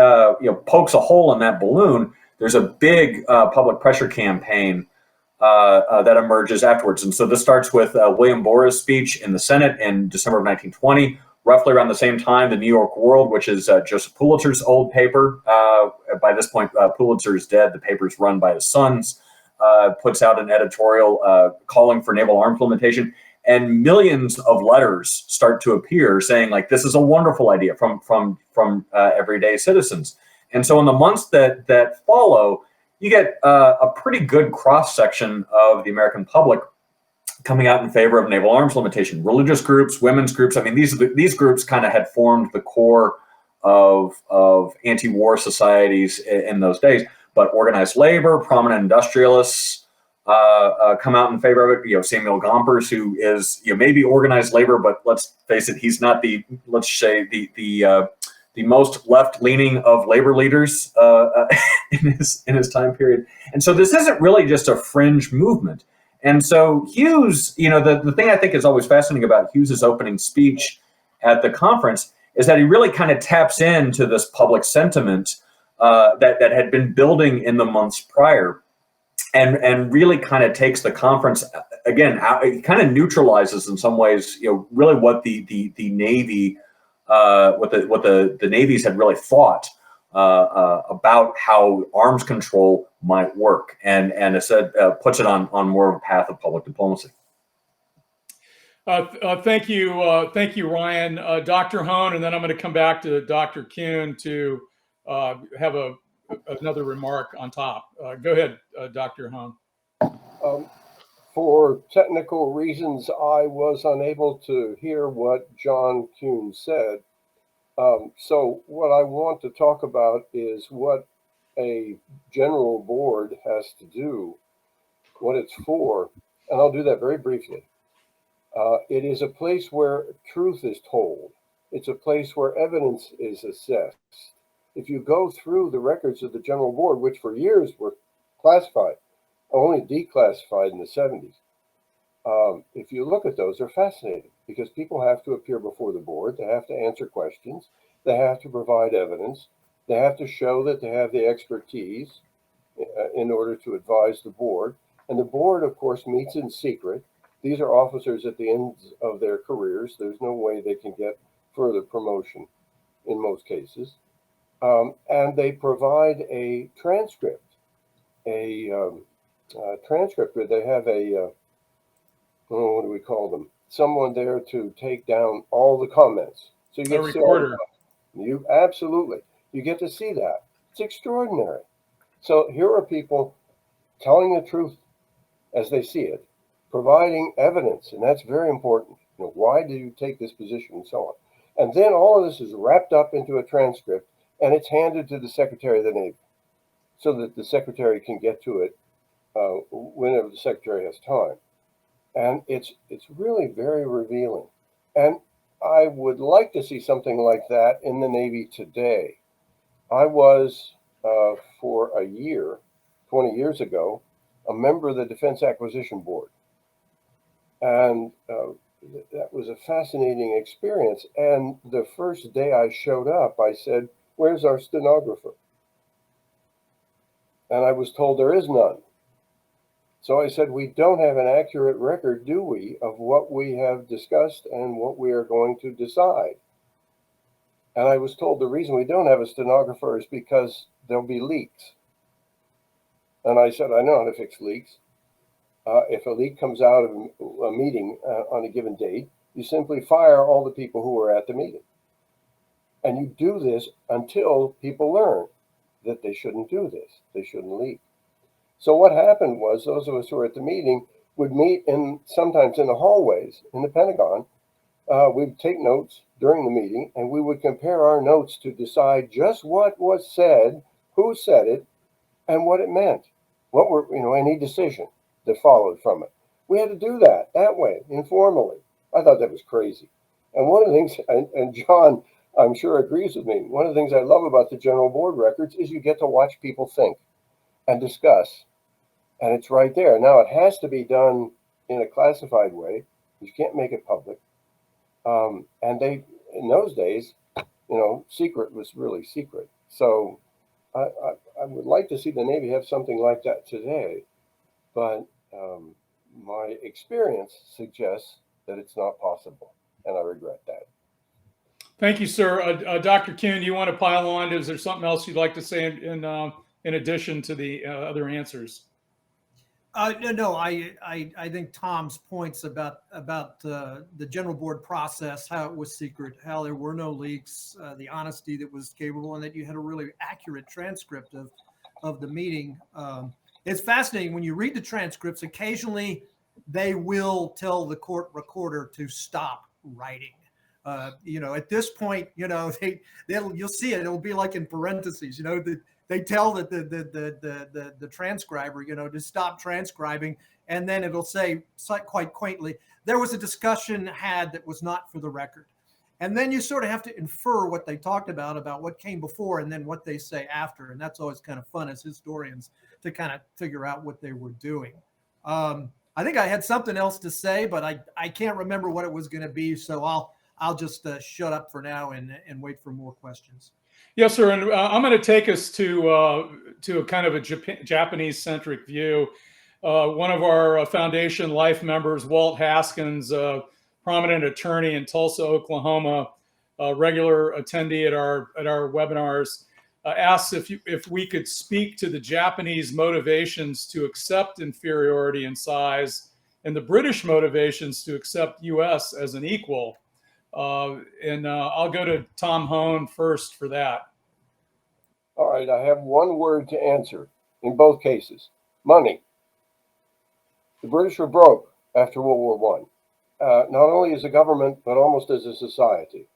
D: pokes a hole in that balloon, there's a big public pressure campaign that emerges afterwards. And so this starts with William Borah's speech in the Senate in December of 1920. Roughly around the same time, the New York World, which is Joseph Pulitzer's old paper, by this point, Pulitzer is dead. The paper's run by his sons, puts out an editorial calling for naval arms limitation. And millions of letters start to appear saying, like, this is a wonderful idea from everyday citizens. And so in the months that follow, you get a pretty good cross-section of the American public coming out in favor of naval arms limitation. Religious groups, women's groups. I mean, these groups kind of had formed the core of anti-war societies in those days. But organized labor, prominent industrialists come out in favor of it. Samuel Gompers, who is maybe organized labor, but let's face it, he's not the the most left-leaning of labor leaders in his time period. And so this isn't really just a fringe movement. And so Hughes, the thing I think is always fascinating about Hughes's opening speech at the conference is that he really kind of taps into this public sentiment that had been building in the months prior, and really kind of takes the conference again out. It kind of neutralizes in some ways, really what the Navy, what the navies had really thought about how arms control might work, and it said puts it on more of a path of public diplomacy.
B: Thank you, Ryan. Dr. Hone, and then I'm going to come back to Dr. Kuehn to have another remark on top. Go ahead, Dr. Hone.
C: For technical reasons, I was unable to hear what John Kuehn said. So what I want to talk about is what a general board has to do, what it's for, and I'll do that very briefly. It is a place where truth is told. It's a place where evidence is assessed. If you go through the records of the general board, which for years were classified, only declassified in the 70s, if you look at those, they're fascinating because people have to appear before the board. They have to answer questions. They have to provide evidence. They have to show that they have the expertise in order to advise the board. And the board, of course, meets in secret. These are officers at the end of their careers. There's no way they can get further promotion in most cases. And they provide a transcript, transcript where they have what do we call them? Someone there to take down all the comments. So you get
B: a recorder.
C: You absolutely, you get to see that. It's extraordinary. So here are people telling the truth as they see it, providing evidence, and that's very important. Why do you take this position and so on? And then all of this is wrapped up into a transcript, and it's handed to the Secretary of the Navy so that the Secretary can get to it whenever the Secretary has time. And it's really very revealing. And I would like to see something like that in the Navy today. I was, for a year, 20 years ago, a member of the Defense Acquisition Board. And that was a fascinating experience. And the first day I showed up, I said, "Where's our stenographer?" And I was told there is none. So I said, "We don't have an accurate record, do we, of what we have discussed and what we are going to decide?" And I was told the reason we don't have a stenographer is because there'll be leaks. And I said, "I know how to fix leaks. If a leak comes out of a meeting on a given date, you simply fire all the people who were at the meeting. And you do this until people learn that they shouldn't do this. They shouldn't leak." So what happened was those of us who were at the meeting would meet sometimes in the hallways in the Pentagon. We'd take notes during the meeting, and we would compare our notes to decide just what was said, who said it, and what it meant. What were, any decision that followed from it. We had to do that way, informally. I thought that was crazy. And one of the things, and John, I'm sure agrees with me, one of the things I love about the General Board records is you get to watch people think and discuss. And it's right there. Now, it has to be done in a classified way. You can't make it public. And they, in those days, secret was really secret. So I would like to see the Navy have something like that today. But my experience suggests that it's not possible. And I regret that.
B: Thank you, sir. Dr. Kuehn, do you want to pile on? Is there something else you'd like to say in addition to the other answers?
A: No, I think Tom's points about the general board process, how it was secret, how there were no leaks, the honesty that was capable, and that you had a really accurate transcript of the meeting. It's fascinating when you read the transcripts. Occasionally, they will tell the court recorder to stop writing. At this point, you'll see it. It'll be like in parentheses. They tell the transcriber, to stop transcribing, and then it'll say quite quaintly, "There was a discussion had that was not for the record." And then you sort of have to infer what they talked about what came before and then what they say after. And that's always kind of fun as historians to kind of figure out what they were doing. I think I had something else to say, but I can't remember what it was going to be. So I'll just shut up for now and wait for more questions.
B: Yes, sir. And I'm going to take us to a kind of a Japanese-centric view. One of our foundation life members, Walt Haskins, prominent attorney in Tulsa, Oklahoma, regular attendee at our webinars, asks if we could speak to the Japanese motivations to accept inferiority in size and the British motivations to accept U.S. as an equal. And I'll go to Tom Hone first for that.
C: All right, I have one word to answer in both cases: money. The British were broke after World War I, not only as a government, but almost as a society.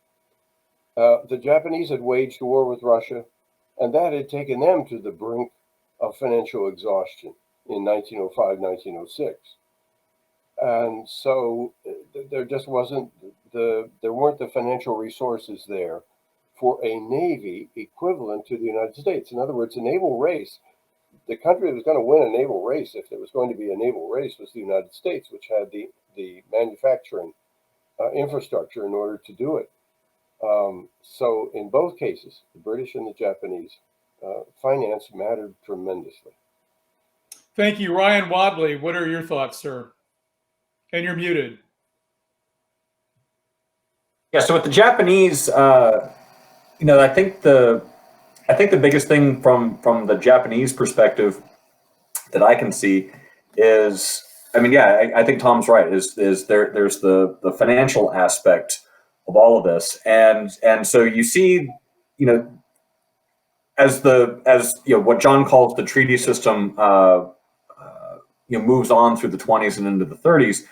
C: The Japanese had waged a war with Russia, and that had taken them to the brink of financial exhaustion in 1905, 1906. And so there just wasn't there weren't the financial resources there for a navy equivalent to the United States. In other words, a naval race, the country that was going to win a naval race, if there was going to be a naval race, was the United States, which had the manufacturing infrastructure in order to do it. So in both cases, the British and the Japanese, finance mattered tremendously.
B: Thank you. Ryan Wadley, what are your thoughts, sir? And you're muted.
D: Yeah, so with the Japanese, I think the biggest thing from the Japanese perspective that I can see is, I think Tom's right. Is there's the financial aspect of all of this, and so you see, as what John calls the treaty system, moves on through the 20s and into the 30s.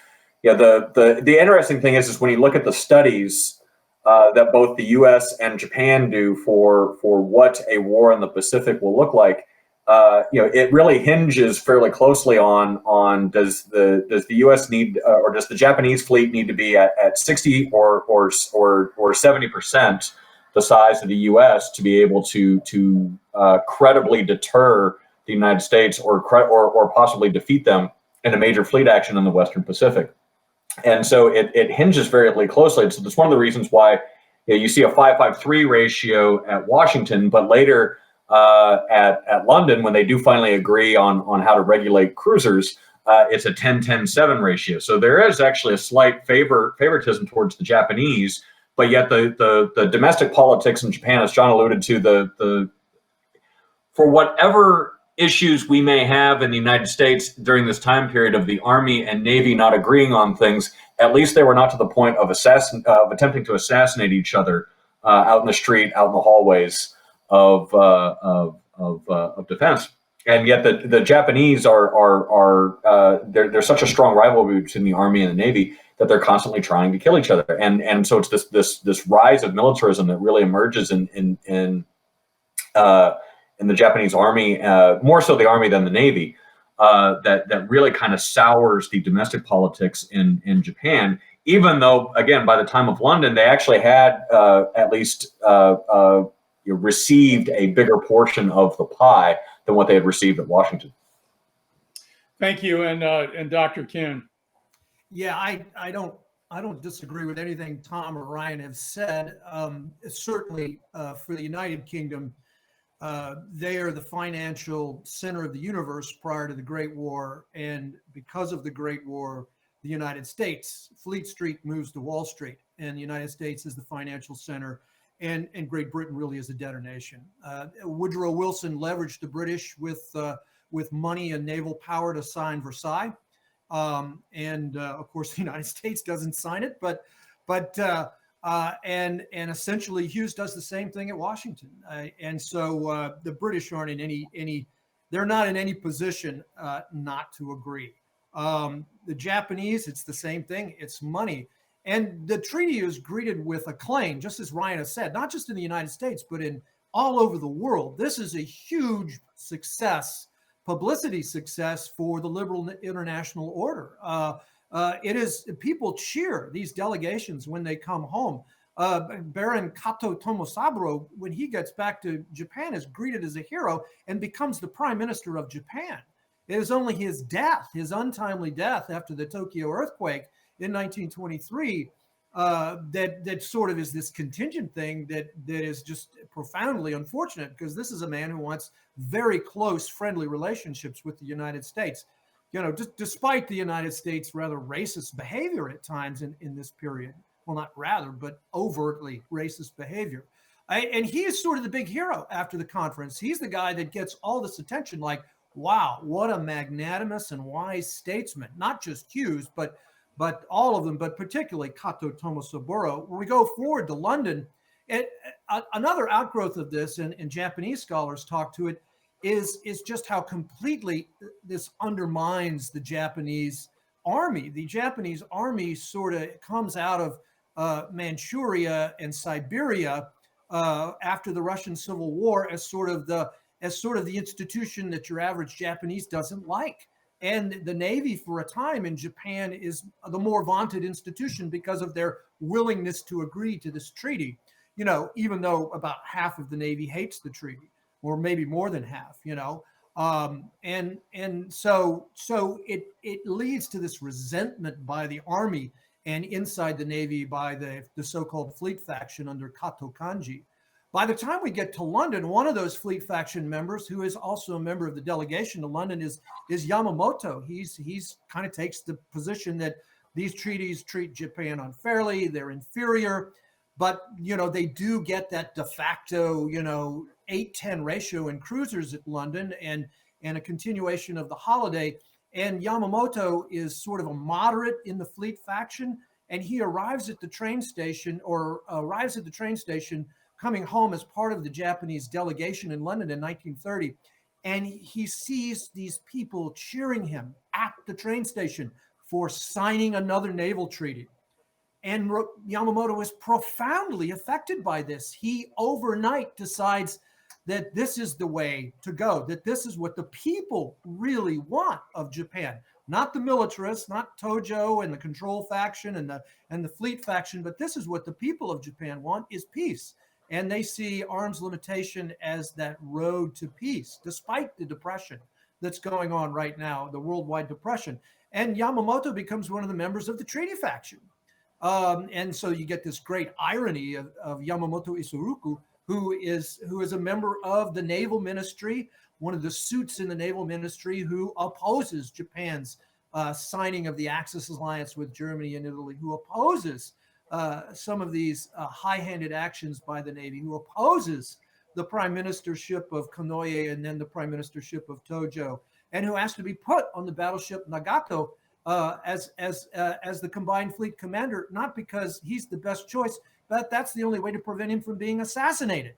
D: Yeah, the interesting thing is when you look at the studies that both the U.S. and Japan do for what a war in the Pacific will look like, it really hinges fairly closely on does the U.S. need or does the Japanese fleet need to be at 60 or 70% the size of the U.S. to be able to credibly deter the United States or possibly defeat them in a major fleet action in the Western Pacific. And so it hinges very closely. So that's one of the reasons why you see a 5-5-3 ratio at Washington, but later at London, when they do finally agree on how to regulate cruisers, it's a 10-10-7 ratio. So there is actually a slight favoritism towards the Japanese, but yet the domestic politics in Japan, as John alluded to, for whatever issues we may have in the United States during this time period of the Army and Navy not agreeing on things, at least they were not to the point of attempting to assassinate each other out in the street, out in the hallways of defense. And yet the Japanese there's such a strong rivalry between the Army and the Navy that they're constantly trying to kill each other. And so it's this rise of militarism that really emerges in the Japanese Army, more so the Army than the Navy, that really kind of sours the domestic politics in Japan, even though, again, by the time of London, they actually had at least received a bigger portion of the pie than what they had received at Washington.
B: Thank you. And Dr. Kuehn.
A: Yeah, I don't disagree with anything Tom or Ryan have said. Certainly for the United Kingdom, they are the financial center of the universe prior to the Great War. And because of the Great War, the United States, Fleet Street moves to Wall Street, and the United States is the financial center, and Great Britain really is a debtor nation. Woodrow Wilson leveraged the British with money and naval power to sign Versailles. Of course, the United States doesn't sign it, but essentially Hughes does the same thing at Washington. And so the British aren't in they're not in any position not to agree. The Japanese, it's the same thing. It's money. And the treaty is greeted with acclaim, just as Ryan has said, not just in the United States, but in all over the world. This is a huge success, publicity success for the liberal international order. It is, people cheer these delegations when they come home. Baron Kato Tomosaburo, when he gets back to Japan, is greeted as a hero and becomes the prime minister of Japan. It is only his death, his untimely death after the Tokyo earthquake in 1923, that sort of is this contingent thing that is just profoundly unfortunate, because this is a man who wants very close, friendly relationships with the United States. Despite the United States' rather racist behavior at times in this period. Well, not rather, but overtly racist behavior. And he is sort of the big hero after the conference. He's the guy that gets all this attention, like, wow, what a magnanimous and wise statesman. Not just Hughes, but all of them, but particularly Kato Tomosaburo. When we go forward to London, another outgrowth of this, and Japanese scholars talk to it, is just how completely this undermines the Japanese army. The Japanese army sort of comes out of Manchuria and Siberia after the Russian Civil War as sort of the institution that your average Japanese doesn't like. And the Navy, for a time in Japan, is the more vaunted institution because of their willingness to agree to this treaty. Even though about half of the Navy hates the treaty, or maybe more than half. And so it leads to this resentment by the Army and inside the Navy by the so-called fleet faction under Kato Kanji. By the time we get to London, one of those fleet faction members, who is also a member of the delegation to London, is Yamamoto. He's kind of takes the position that these treaties treat Japan unfairly, they're inferior, but they do get that de facto 8-10 ratio in cruisers at London and a continuation of the holiday. And Yamamoto is sort of a moderate in the fleet faction, and he arrives at the train station coming home as part of the Japanese delegation in London in 1930. And he sees these people cheering him at the train station for signing another naval treaty. And Yamamoto is profoundly affected by this. He overnight decides that this is the way to go, that this is what the people really want of Japan, not the militarists, not Tojo and the control faction and the fleet faction, but this is what the people of Japan want, is peace. And they see arms limitation as that road to peace, despite the depression that's going on right now, the worldwide depression. And Yamamoto becomes one of the members of the treaty faction. And so you get this great irony of Yamamoto Isuruku, who is a member of the Naval Ministry, one of the suits in the Naval Ministry, who opposes Japan's signing of the Axis alliance with Germany and Italy, who opposes some of these high-handed actions by the Navy, who opposes the prime ministership of Konoye and then the prime ministership of Tojo, and who has to be put on the battleship Nagato as the combined fleet commander, not because he's the best choice, but that's the only way to prevent him from being assassinated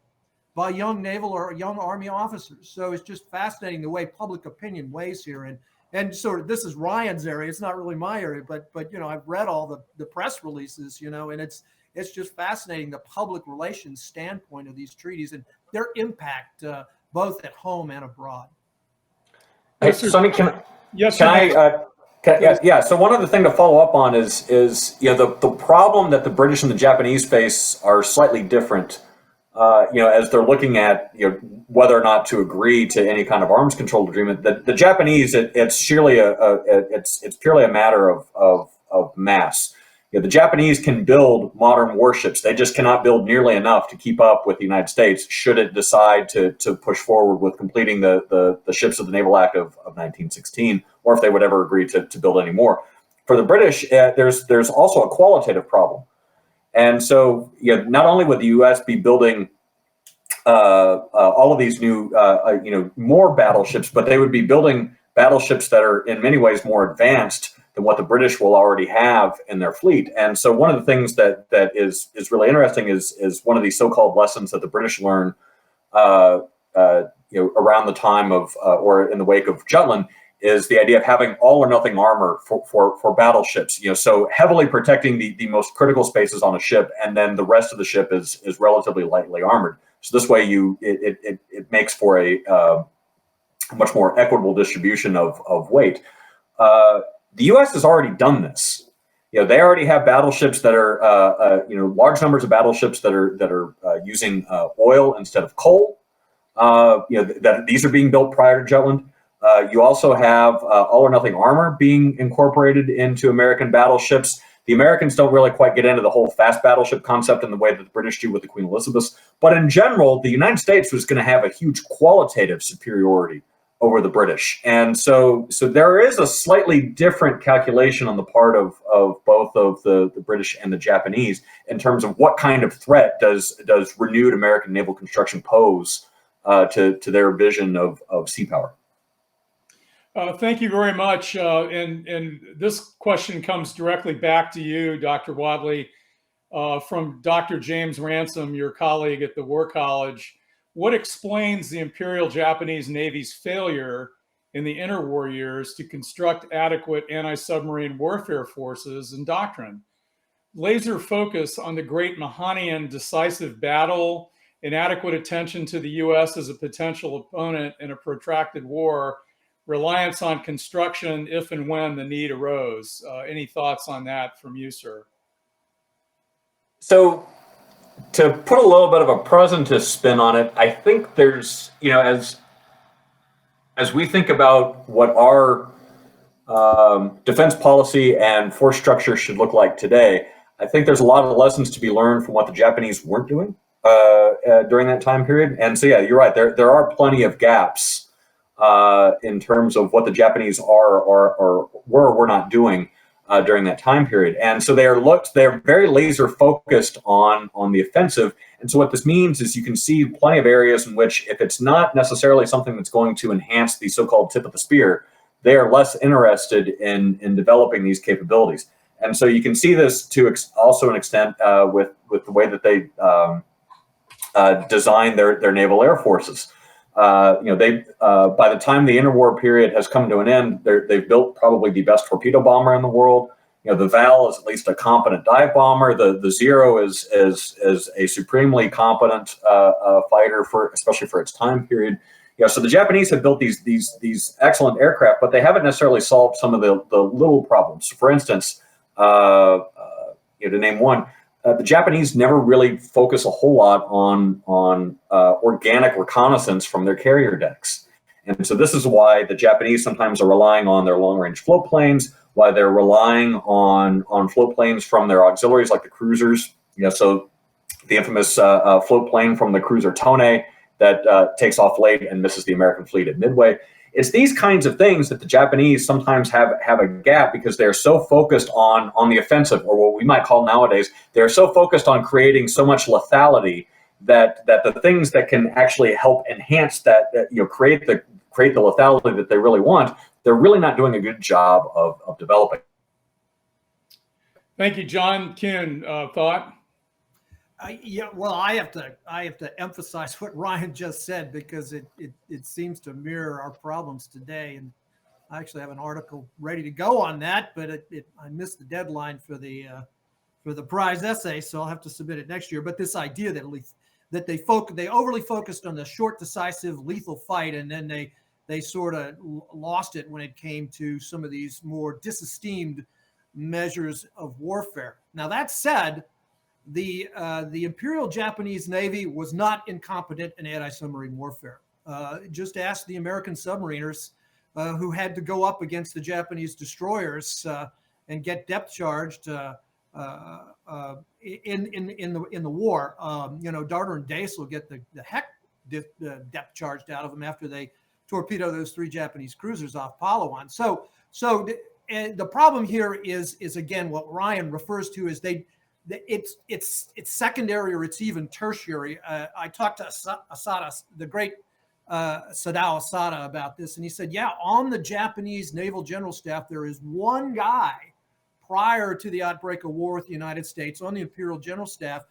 A: by young naval or young army officers. So it's just fascinating the way public opinion weighs here. And sort of, this is Ryan's area. It's not really my area, but I've read all the press releases, and it's just fascinating, the public relations standpoint of these treaties and their impact both at home and abroad.
D: Hey, Sonny, so one other thing to follow up on is the problem that the British and the Japanese face are slightly different. As they're looking at whether or not to agree to any kind of arms control agreement. The Japanese, it's purely a matter of mass. The Japanese can build modern warships. They just cannot build nearly enough to keep up with the United States should it decide to push forward with completing the ships of the Naval Act of 1916, or if they would ever agree to build any more. For the British, there's also a qualitative problem. And so, not only would the U.S. be building all of these new, more battleships, but they would be building battleships that are in many ways more advanced than what the British will already have in their fleet. And so, one of the things that is really interesting is one of these so-called lessons that the British learn, around the time of or in the wake of Jutland, is the idea of having all or nothing armor for battleships. So heavily protecting the most critical spaces on a ship, and then the rest of the ship is relatively lightly armored. So this way, it makes for a much more equitable distribution of weight. The U.S. has already done this. They already have battleships that are, large numbers of battleships that are using oil instead of coal. That these are being built prior to Jutland. You also have all or nothing armor being incorporated into American battleships. The Americans don't really quite get into the whole fast battleship concept in the way that the British do with the Queen Elizabeth. But in general, the United States was going to have a huge qualitative superiority over the British. And so there is a slightly different calculation on the part of both of the British and the Japanese in terms of what kind of threat does renewed American naval construction pose to their vision of sea power.
B: Thank you very much. And this question comes directly back to you, Dr. Wadle, from Dr. James Ransom, your colleague at the War College. What explains the Imperial Japanese Navy's failure in the interwar years to construct adequate anti-submarine warfare forces and doctrine? Laser focus on the Great Mahanian decisive battle, inadequate attention to the U.S. as a potential opponent in a protracted war, reliance on construction if and when the need arose. Any thoughts on that from you, sir?
D: So, to put a little bit of a presentist spin on it, I think there's, as we think about what our defense policy and force structure should look like today, I think there's a lot of lessons to be learned from what the Japanese weren't doing during that time period. And so, yeah, you're right. There are plenty of gaps in terms of what the Japanese are or were not doing during that time period. And so they're very laser focused on the offensive. And so what this means is you can see plenty of areas in which, if it's not necessarily something that's going to enhance the so-called tip of the spear, they are less interested in developing these capabilities. And so you can see this to also an extent with the way that they design their naval air forces. By the time the interwar period has come to an end, they've built probably the best torpedo bomber in the world. The Val is at least a competent dive bomber. The Zero is a supremely competent fighter especially for its time period. So the Japanese have built these excellent aircraft, but they haven't necessarily solved some of the little problems. For instance, to name one, the Japanese never really focus a whole lot on organic reconnaissance from their carrier decks. And so this is why the Japanese sometimes are relying on their long-range float planes, why they're relying on float planes from their auxiliaries like the cruisers. So the infamous float plane from the cruiser Tone that takes off late and misses the American fleet at Midway. It's these kinds of things that the Japanese sometimes have a gap because they're so focused on the offensive, or what we might call nowadays, they're so focused on creating so much lethality that the things that can actually help enhance that create the lethality that they really want, they're really not doing a good job of developing.
B: Thank you, John. Kuehn, thought?
A: Well, I have to emphasize what Ryan just said because it seems to mirror our problems today. And I actually have an article ready to go on that, but I missed the deadline for the prize essay, so I'll have to submit it next year. But this idea that they overly focused on the short, decisive, lethal fight, and then they sort of lost it when it came to some of these more disesteemed measures of warfare. Now, that said, the Imperial Japanese Navy was not incompetent in anti-submarine warfare. Just ask the American submariners who had to go up against the Japanese destroyers and get depth charged in the war. Darter and Dace will get the heck depth charged out of them after they torpedo those 3 Japanese cruisers off Palawan. So the problem here is again what Ryan refers to as it's secondary or it's even tertiary. I talked to Asada, the great Sadao Asada, about this, and he said, yeah, on the Japanese Naval General Staff, there is one guy prior to the outbreak of war with the United States on the Imperial General Staff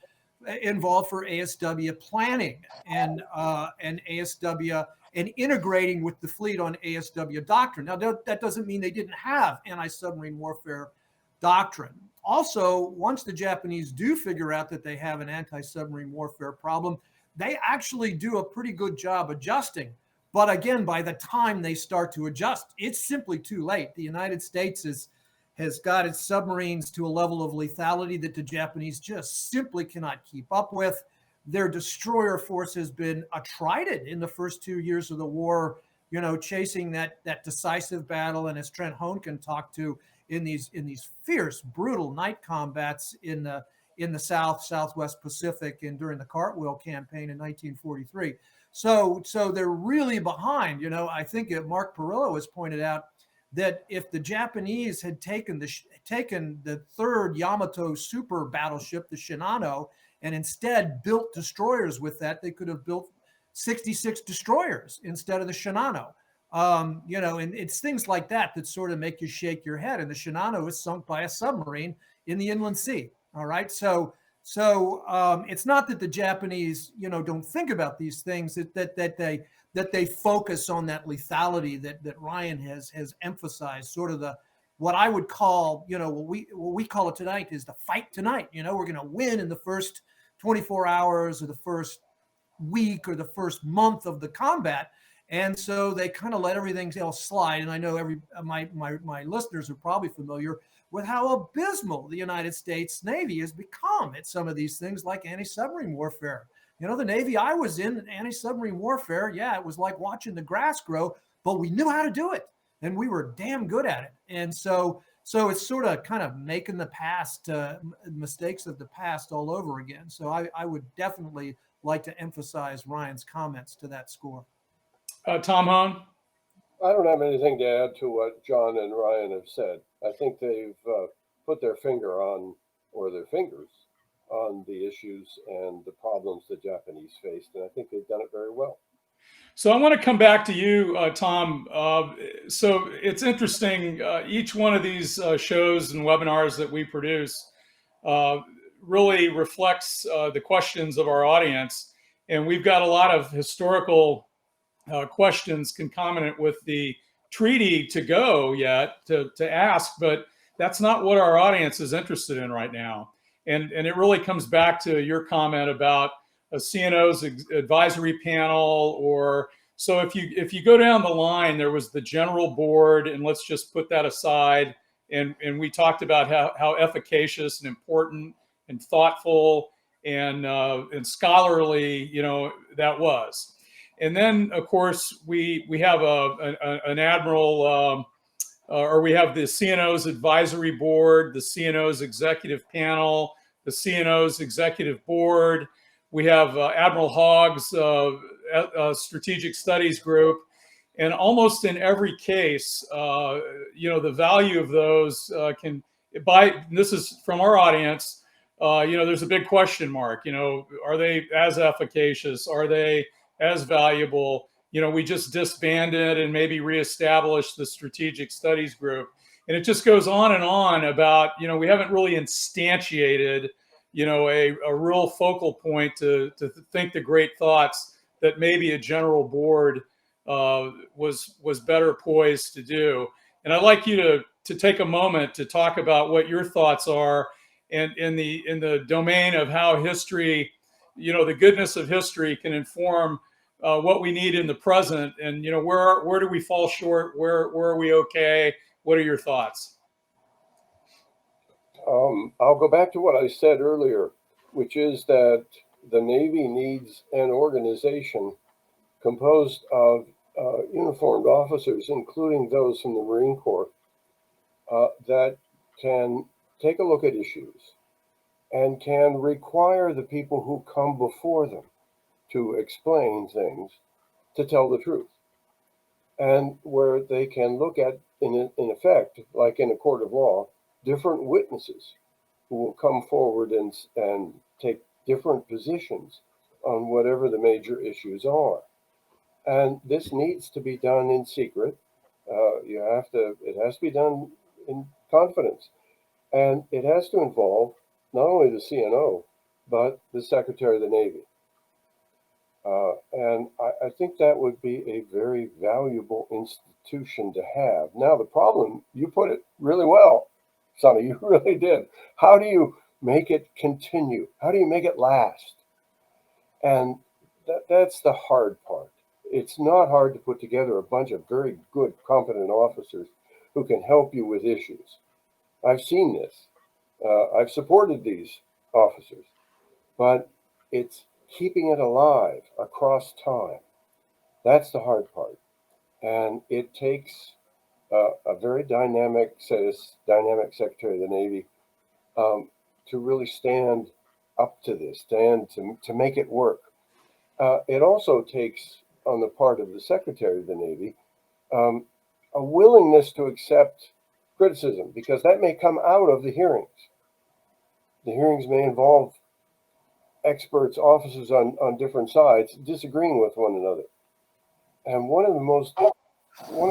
A: involved for ASW planning and ASW and integrating with the fleet on ASW doctrine. Now, that doesn't mean they didn't have anti-submarine warfare doctrine. Also, once the Japanese do figure out that they have an anti-submarine warfare problem, they actually do a pretty good job adjusting. But again, by the time they start to adjust, it's simply too late. The United States is has got its submarines to a level of lethality that the Japanese just simply cannot keep up with. Their destroyer force has been attrited in the first 2 years of the war, chasing that decisive battle. And as Trent Hohnken talked to, in these fierce, brutal night combats in the Southwest Pacific and during the Cartwheel campaign in 1943. So they're really behind. I think Mark Perillo has pointed out that if the Japanese had taken the third Yamato super battleship, the Shinano, and instead built destroyers with that, they could have built 66 destroyers instead of the Shinano. And it's things like that sort of make you shake your head. And the Shinano is sunk by a submarine in the inland sea. All right. So it's not that the Japanese, don't think about these things, that they focus on that lethality that Ryan has emphasized, sort of what I would call, what we call it tonight is the fight tonight. We're going to win in the first 24 hours or the first week or the first month of the combat. And so they kind of let everything else slide. And I know my listeners are probably familiar with how abysmal the United States Navy has become at some of these things like anti-submarine warfare. The Navy I was in, anti-submarine warfare, yeah, it was like watching the grass grow, but we knew how to do it and we were damn good at it. And so it's sort of kind of making the past mistakes of the past all over again. So I would definitely like to emphasize Ryan's comments to that score.
B: Tom Hahn?
C: I don't have anything to add to what John and Ryan have said. I think they've put their finger on, or their fingers on, the issues and the problems the Japanese faced, and I think they've done it very well.
B: So I want to come back to you, Tom. So it's interesting. Each one of these shows and webinars that we produce really reflects the questions of our audience, and we've got a lot of historical questions concomitant with the treaty to go yet to ask, but that's not what our audience is interested in right now. And it really comes back to your comment about a CNO's advisory panel, or so if you go down the line, there was the general board, and let's just put that aside. And we talked about how efficacious and important and thoughtful and scholarly, that was. And then, of course, we have an admiral, or we have the CNO's advisory board, the CNO's executive panel, the CNO's executive board. We have Admiral Hogg's strategic studies group. And almost in every case, the value of those this is from our audience, there's a big question mark. Are they as efficacious? Are they as valuable? We just disbanded and maybe reestablished the strategic studies group. And it just goes on and on about, we haven't really instantiated, a real focal point to think the great thoughts that maybe a general board was better poised to do. And I'd like you to take a moment to talk about what your thoughts are and in the domain of how history, the goodness of history can inform what we need in the present, and where do we fall short? Where are we okay? What are your thoughts?
C: I'll go back to what I said earlier, which is that the Navy needs an organization composed of uniformed officers, including those from the Marine Corps, that can take a look at issues and can require the people who come before them to explain things to tell the truth, and where they can look at, in effect, like in a court of law, different witnesses who will come forward and take different positions on whatever the major issues are. And this needs to be done in secret. It has to be done in confidence. And it has to involve not only the CNO, but the Secretary of the Navy. And I think that would be a very valuable institution to have. Now, the problem, you put it really well, Sonny, you really did. How do you make it continue? How do you make it last? And that's the hard part. It's not hard to put together a bunch of very good, competent officers who can help you with issues. I've seen this. I've supported these officers, but it's keeping it alive across time. That's the hard part. And it takes a very dynamic, say, this dynamic Secretary of the Navy to really stand up to this, stand to make it work. It also takes, on the part of the Secretary of the Navy, a willingness to accept criticism, because that may come out of the hearings. The hearings may involve experts, officers on different sides disagreeing with one another. And one of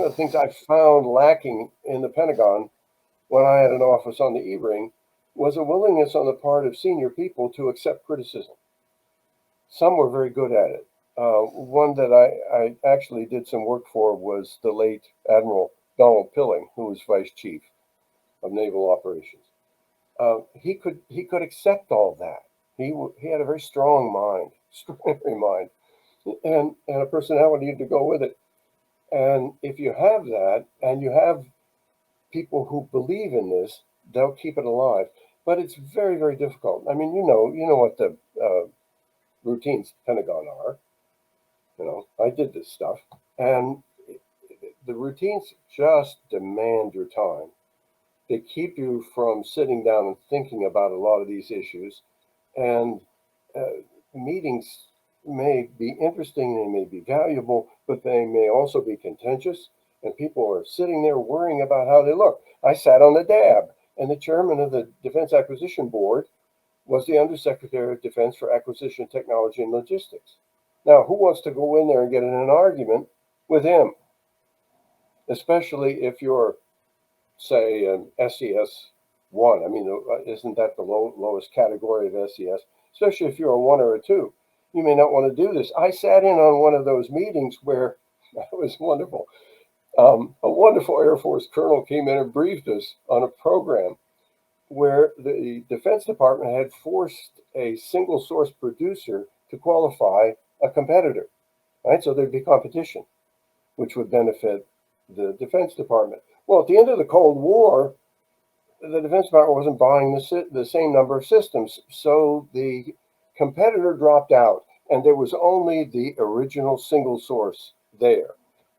C: the things I found lacking in the Pentagon when I had an office on the E-ring was a willingness on the part of senior people to accept criticism. Some were very good at it. One that I actually did some work for was the late Admiral Donald Pilling, who was Vice Chief of Naval Operations. He could accept all that. He had a very strong mind, extraordinary mind, and a personality to go with it. And if you have that, and you have people who believe in this, they'll keep it alive. But it's very, very difficult. I mean, you know what the routines Pentagon are. You know, I did this stuff, and the routines just demand your time. They keep you from sitting down and thinking about a lot of these issues. And meetings may be interesting, they may be valuable, but they may also be contentious. And people are sitting there worrying about how they look. I sat on the DAB, and the chairman of the Defense Acquisition Board was the Undersecretary of Defense for Acquisition, Technology, and Logistics. Now, who wants to go in there and get in an argument with him? Especially if you're, say, an SES 1. I mean, isn't that the lowest category of SES? Especially if you're a 1 or a 2. You may not want to do this. I sat in on one of those meetings where it was wonderful. A wonderful Air Force colonel came in and briefed us on a program where the Defense Department had forced a single source producer to qualify a competitor, right? So there'd be competition, which would benefit the Defense Department. Well, at the end of the Cold War, the Defense Department wasn't buying the same number of systems, so the competitor dropped out, and there was only the original single source there.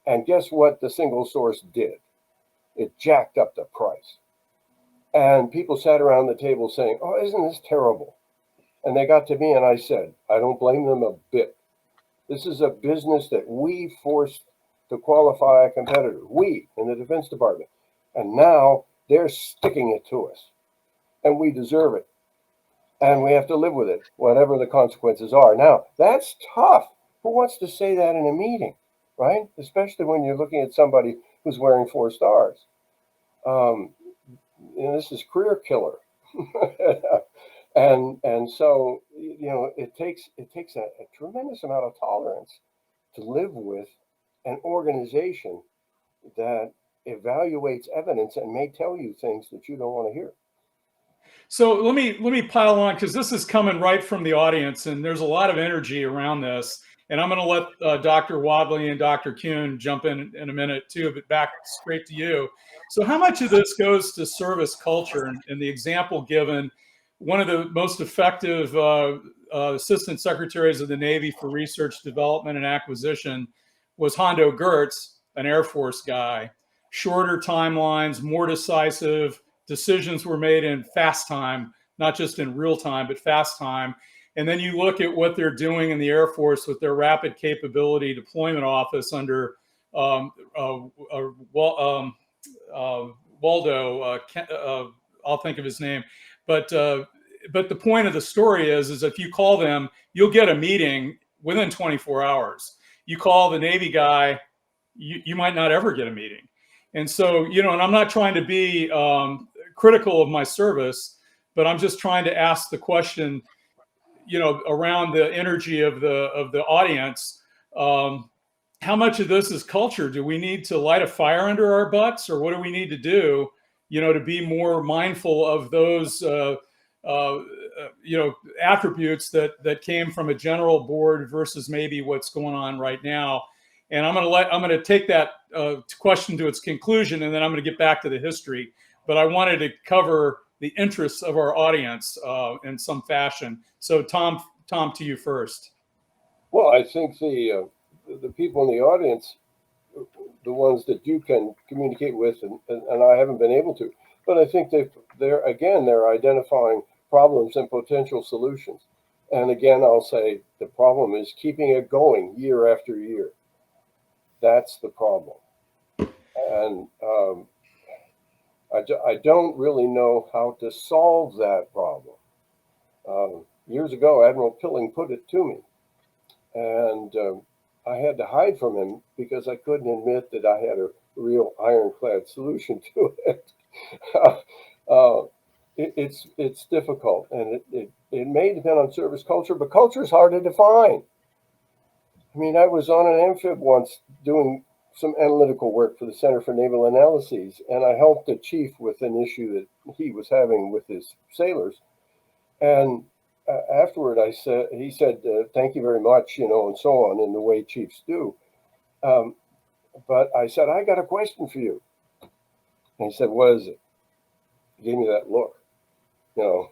C: And guess what the single source did? It jacked up the price. And people sat around the table saying, "Oh, isn't this terrible?" And they got to me and I said, I don't blame them a bit. This is a business that we forced to qualify a competitor, we in the Defense Department. And now they're sticking it to us. And we deserve it. And we have to live with it, whatever the consequences are. Now, that's tough. Who wants to say that in a meeting, right? Especially when you're looking at somebody who's wearing 4 stars. This is career killer. And so, it takes a tremendous amount of tolerance to live with an organization that evaluates evidence and may tell you things that you don't want to hear.
B: So let me pile on, because this is coming right from the audience, and there's a lot of energy around this. And I'm going to let Dr. Wadle and Dr. Kuehn jump in a minute too, but back straight to you. So how much of this goes to service culture? And the example given, one of the most effective assistant secretaries of the Navy for research, development, and acquisition was Hondo Gertz, an Air Force guy. Shorter timelines, more decisive, decisions were made in fast time, not just in real time, but fast time. And then you look at what they're doing in the Air Force with their Rapid Capability Deployment Office under Waldo, I'll think of his name. But the point of the story is if you call them, you'll get a meeting within 24 hours. You call the Navy guy, you might not ever get a meeting. And so, and I'm not trying to be critical of my service, but I'm just trying to ask the question, around the energy of the audience. How much of this is culture? Do we need to light a fire under our butts, or what do we need to do, to be more mindful of those, attributes that came from a general board versus maybe what's going on right now? And I'm going to take that question to its conclusion, and then I'm going to get back to the history. but I wanted to cover the interests of our audience in some fashion. So Tom, to you first.
C: Well, I think the people in the audience, the ones that you can communicate with, and I haven't been able to, but I think they're identifying problems and potential solutions. And again, I'll say the problem is keeping it going year after year. That's the problem. And I don't really know how to solve that problem. Years ago, Admiral Pilling put it to me, and I had to hide from him because I couldn't admit that I had a real ironclad solution to it. It's difficult, and it may depend on service culture, but culture is hard to define. I mean, I was on an amphib once doing some analytical work for the Center for Naval Analyses, and I helped the chief with an issue that he was having with his sailors. And afterward, he said, thank you very much, and so on, in the way chiefs do. But I said, I got a question for you. And he said, what is it? He gave me that look. You're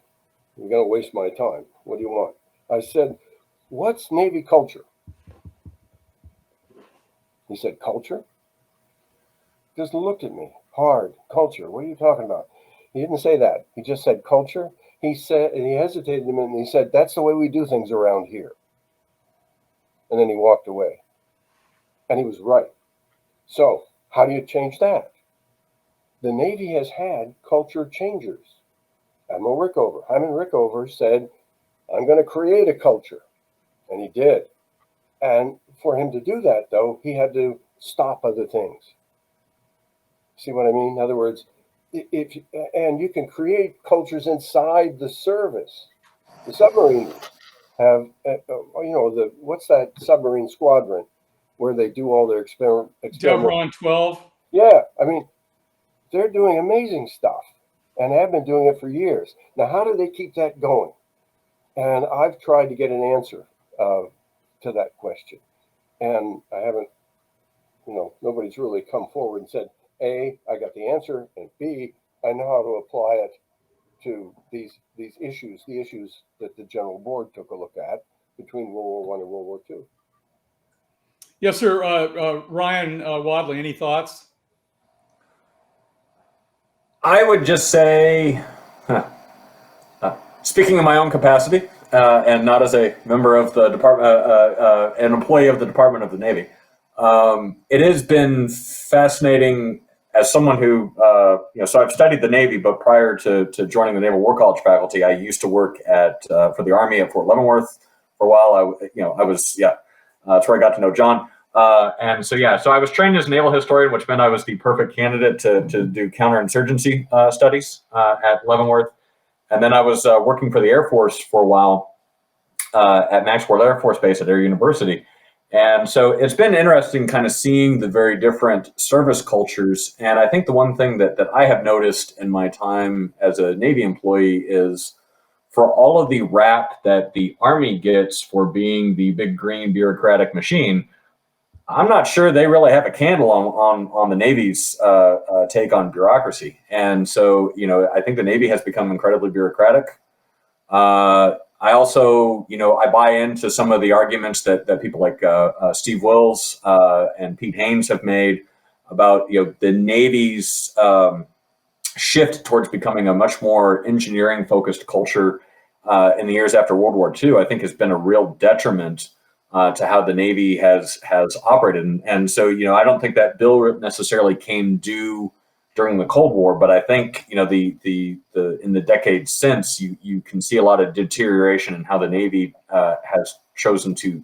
C: going to waste my time. What do you want? I said, what's Navy culture? He said, culture? Just looked at me hard. Culture. What are you talking about? He didn't say that. He just said culture. He said, and he hesitated a minute, and he said, that's the way we do things around here. And then he walked away. And he was right. So how do you change that? The Navy has had culture changers. Hyman Rickover said, I'm going to create a culture. And he did. And for him to do that, though, he had to stop other things. See what I mean? In other words, and you can create cultures inside the service. The submarines have, what's that submarine squadron where they do all their experiments?
B: Devron 12.
C: Yeah, I mean, they're doing amazing stuff and have been doing it for years. Now, how do they keep that going? And I've tried to get an answer to that question. And I haven't, nobody's really come forward and said, A, I got the answer, and B, I know how to apply it to these issues, the issues that the General Board took a look at between World War I and World War II.
B: Yes, sir. Ryan Wadle, any thoughts?
D: I would just say, speaking in my own capacity, and not as a member of the department, an employee of the Department of the Navy, it has been fascinating as someone who, so I've studied the Navy, but prior to joining the Naval War College faculty, I used to work for the Army at Fort Leavenworth for a while. That's where I got to know John. So I was trained as a naval historian, which meant I was the perfect candidate to do counterinsurgency studies at Leavenworth. And then I was working for the Air Force for a while at Maxwell Air Force Base at Air University. And so it's been interesting kind of seeing the very different service cultures. And I think the one thing that I have noticed in my time as a Navy employee is for all of the rap that the Army gets for being the big green bureaucratic machine, I'm not sure they really have a candle on the Navy's take on bureaucracy. And so, I think the Navy has become incredibly bureaucratic. I also, I buy into some of the arguments that people like Steve Wills and Pete Haynes have made about, the Navy's shift towards becoming a much more engineering-focused culture in the years after World War II, I think has been a real detriment to how the Navy has operated. And so, I don't think that bill necessarily came due during the Cold War, but I think, the in the decades since, you can see a lot of deterioration in how the Navy has chosen to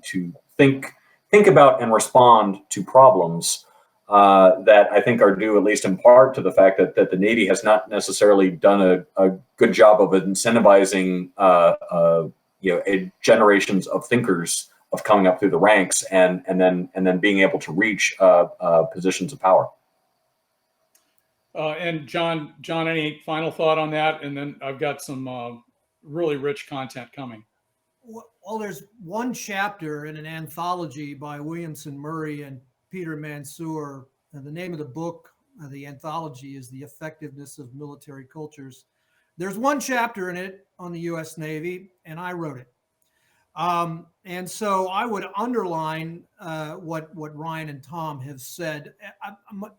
D: think about and respond to problems that I think are due, at least in part, to the fact that the Navy has not necessarily done a good job of incentivizing generations of thinkers of coming up through the ranks and then being able to reach positions of power.
B: And John, any final thought on that? And then I've got some really rich content coming.
A: Well, there's one chapter in an anthology by Williamson Murray and Peter Mansour, and the name of the book The anthology is The Effectiveness of Military Cultures. There's one chapter in it on the U.S. Navy, and I wrote it. And so I would underline what Ryan and Tom have said.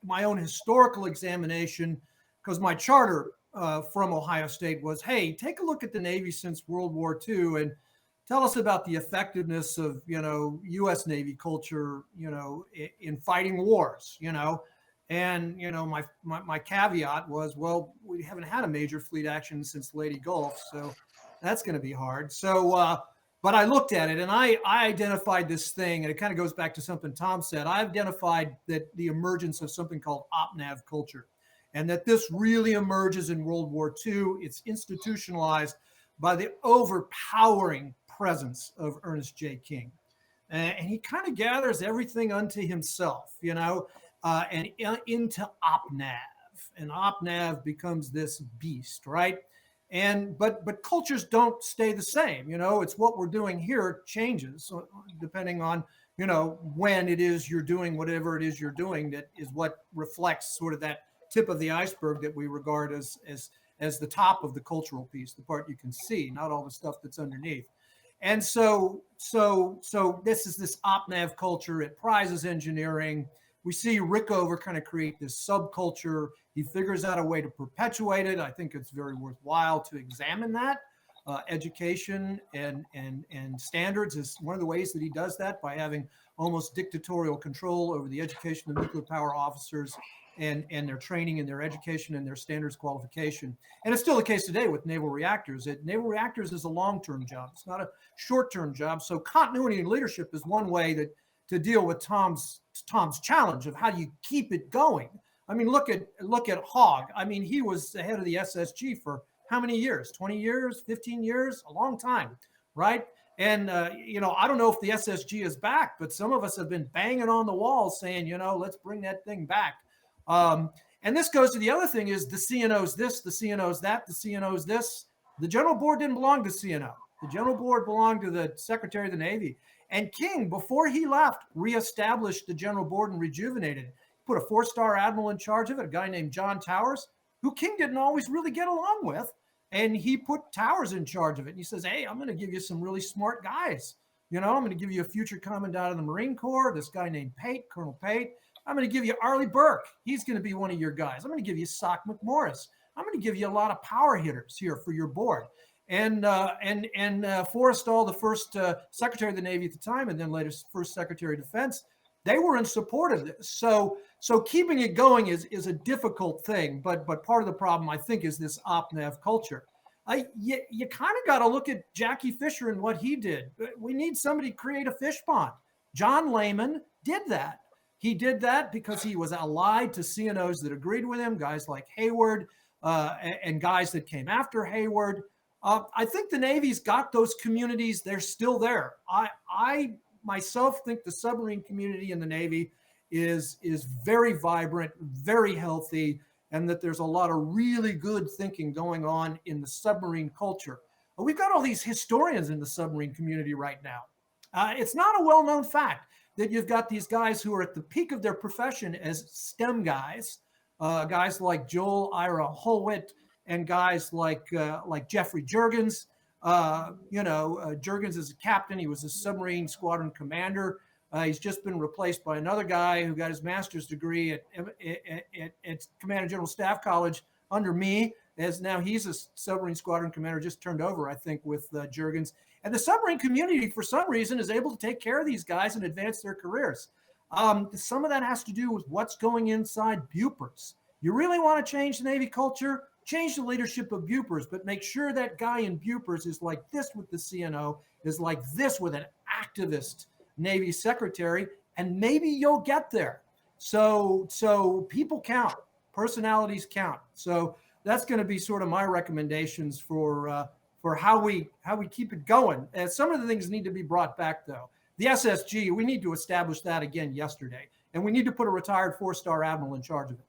A: My own historical examination, because my charter from Ohio State was, hey, take a look at the Navy since World War II and tell us about the effectiveness of, U.S. Navy culture, in fighting wars, And, my caveat was, well, we haven't had a major fleet action since Lady Gulf, so that's going to be hard. So, but I looked at it and I identified this thing, and it kind of goes back to something Tom said. I identified that the emergence of something called OPNAV culture, and that this really emerges in World War II. It's institutionalized by the overpowering presence of Ernest J. King. And he kind of gathers everything unto himself, and into OPNAV. And OPNAV becomes this beast, right? But cultures don't stay the same. It's what we're doing here changes depending on, when it is you're doing whatever it is you're doing. That is what reflects sort of that tip of the iceberg that we regard as the top of the cultural piece, the part you can see, not all the stuff that's underneath. And so this is this OPNAV culture. It prizes engineering. We see Rickover kind of create this subculture. He figures out a way to perpetuate it. I think it's very worthwhile to examine that. Education and standards is one of the ways that he does that, by having almost dictatorial control over the education of nuclear power officers and their training and their education and their standards qualification. And it's still the case today with naval reactors. Naval reactors is a long-term job. It's not a short-term job. So continuity and leadership is one way to deal with Tom's challenge of how do you keep it going. I mean, look at Hogg. I mean, he was the head of the SSG for how many years? 20 years, 15 years, a long time, right? And, I don't know if the SSG is back, but some of us have been banging on the wall saying, let's bring that thing back. And this goes to the other thing is the CNO's this, the CNO's that, the CNO's this. The General Board didn't belong to CNO. The General Board belonged to the Secretary of the Navy. And King, before he left, reestablished the General Board and rejuvenated it. Put a 4-star admiral in charge of it, a guy named John Towers, who King didn't always really get along with. And he put Towers in charge of it. And he says, hey, I'm going to give you some really smart guys. I'm going to give you a future commandant of the Marine Corps, this guy named Pate, Colonel Pate. I'm going to give you Arleigh Burke. He's going to be one of your guys. I'm going to give you Sock McMorris. I'm going to give you a lot of power hitters here for your board. And Forrestal, the first Secretary of the Navy at the time, and then later first Secretary of Defense, they were in support of this. So keeping it going is a difficult thing. But part of the problem, I think, is this OPNAV culture. You kind of got to look at Jackie Fisher and what he did. We need somebody to create a fish pond. John Lehman did that. He did that because he was allied to CNOs that agreed with him, guys like Hayward and guys that came after Hayward. I think the Navy's got those communities. They're still there. I myself think the submarine community in the Navy is very vibrant, very healthy, and that there's a lot of really good thinking going on in the submarine culture. We've got all these historians in the submarine community right now. It's not a well-known fact that you've got these guys who are at the peak of their profession as STEM guys, guys like Joel Ira Holwitt, and guys like Jeffrey Juergens. Juergens is a captain. He was a submarine squadron commander. He's just been replaced by another guy who got his master's degree at Commander General Staff College under me. As now he's a submarine squadron commander, just turned over, I think, with Juergens. And the submarine community, for some reason, is able to take care of these guys and advance their careers. Some of that has to do with what's going inside Bupers. You really want to change the Navy culture? Change the leadership of Bupers, but make sure that guy in Bupers is like this with the CNO, is like this with an activist Navy secretary, and maybe you'll get there. So people count, personalities count. So that's going to be sort of my recommendations for how we keep it going. And some of the things need to be brought back, though. The SSG, we need to establish that again yesterday, and we need to put a retired 4-star admiral in charge of it.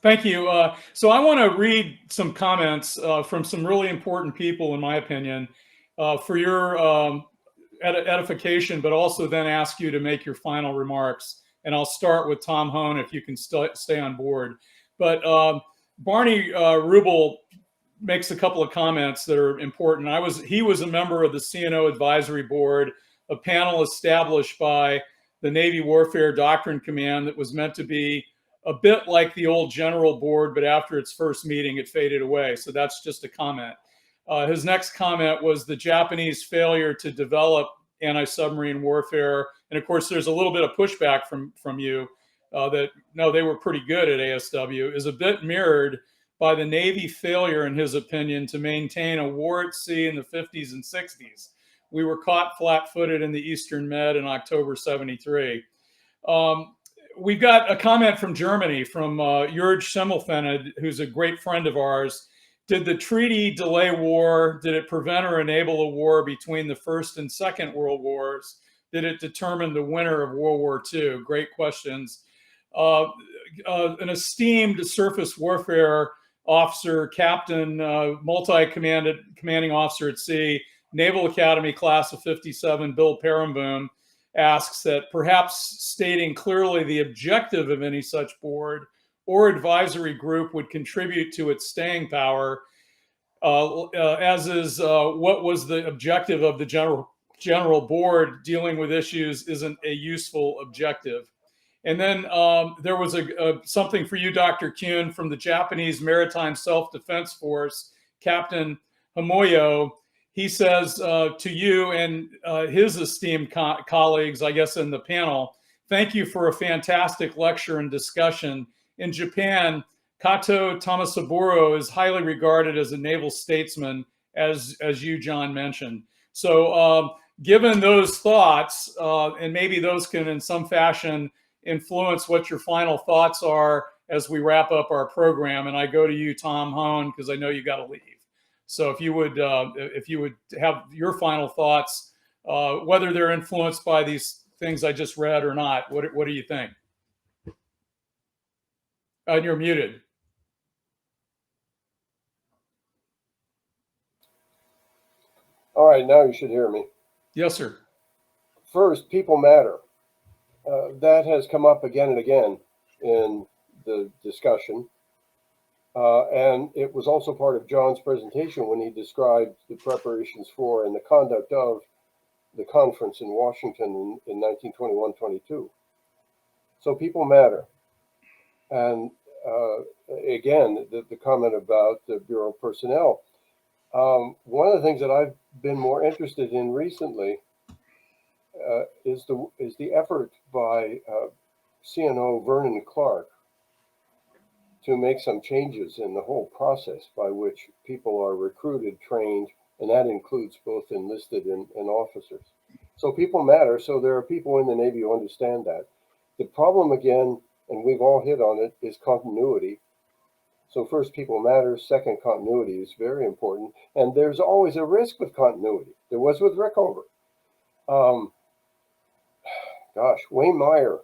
B: Thank you. So I want to read some comments from some really important people, in my opinion, for your edification, but also then ask you to make your final remarks. and I'll start with Tom Hone if you can stay on board. But Barney Rubel makes a couple of comments that are important. He was a member of the CNO Advisory Board, a panel established by the Navy Warfare Doctrine Command that was meant to be a bit like the old General Board, but after its first meeting, it faded away. So that's just a comment. His next comment was the Japanese failure to develop anti-submarine warfare. And of course, there's a little bit of pushback from you that, no, they were pretty good at ASW, is a bit mirrored by the Navy failure, in his opinion, to maintain a war at sea in the 50s and 60s. We were caught flat-footed in the Eastern Med in October 73. We've got a comment from Germany, from Jurg Semmelfened, who's a great friend of ours. Did the treaty delay war? Did it prevent or enable a war between the First and Second World Wars? Did it determine the winner of World War II? Great questions. An esteemed surface warfare officer, captain, commanding officer at sea, Naval Academy class of 57, Bill Perenboom, asks that perhaps stating clearly the objective of any such board or advisory group would contribute to its staying power, as is what was the objective of the general board dealing with issues isn't a useful objective. And then there was something for you, Dr. Kuehn, from the Japanese Maritime Self-Defense Force, Captain Hamoyo. He says to you and his esteemed colleagues, I guess, in the panel, thank you for a fantastic lecture and discussion. In Japan, Kato Tamasaburo is highly regarded as a naval statesman, as you, John, mentioned. So given those thoughts, and maybe those can in some fashion influence what your final thoughts are as we wrap up our program. And I go to you, Tom Hone, because I know you got to leave. So if you would have your final thoughts, whether they're influenced by these things I just read or not, what do you think? And you're muted.
C: All right, now you should hear me.
B: Yes, sir.
C: First, people matter. That has come up again and again in the discussion. And it was also part of John's presentation when he described the preparations for and the conduct of the conference in Washington in 1921-22. So people matter. And again, the comment about the Bureau personnel. One of the things that I've been more interested in recently is the effort by CNO Vernon Clark to make some changes in the whole process by which people are recruited, trained, and that includes both enlisted and officers. So people matter. So there are people in the Navy who understand that. The problem, again, and we've all hit on it, is continuity. So first, people matter. Second, continuity is very important. And there's always a risk with continuity. There was with Rickover. Gosh, Wayne Meyer.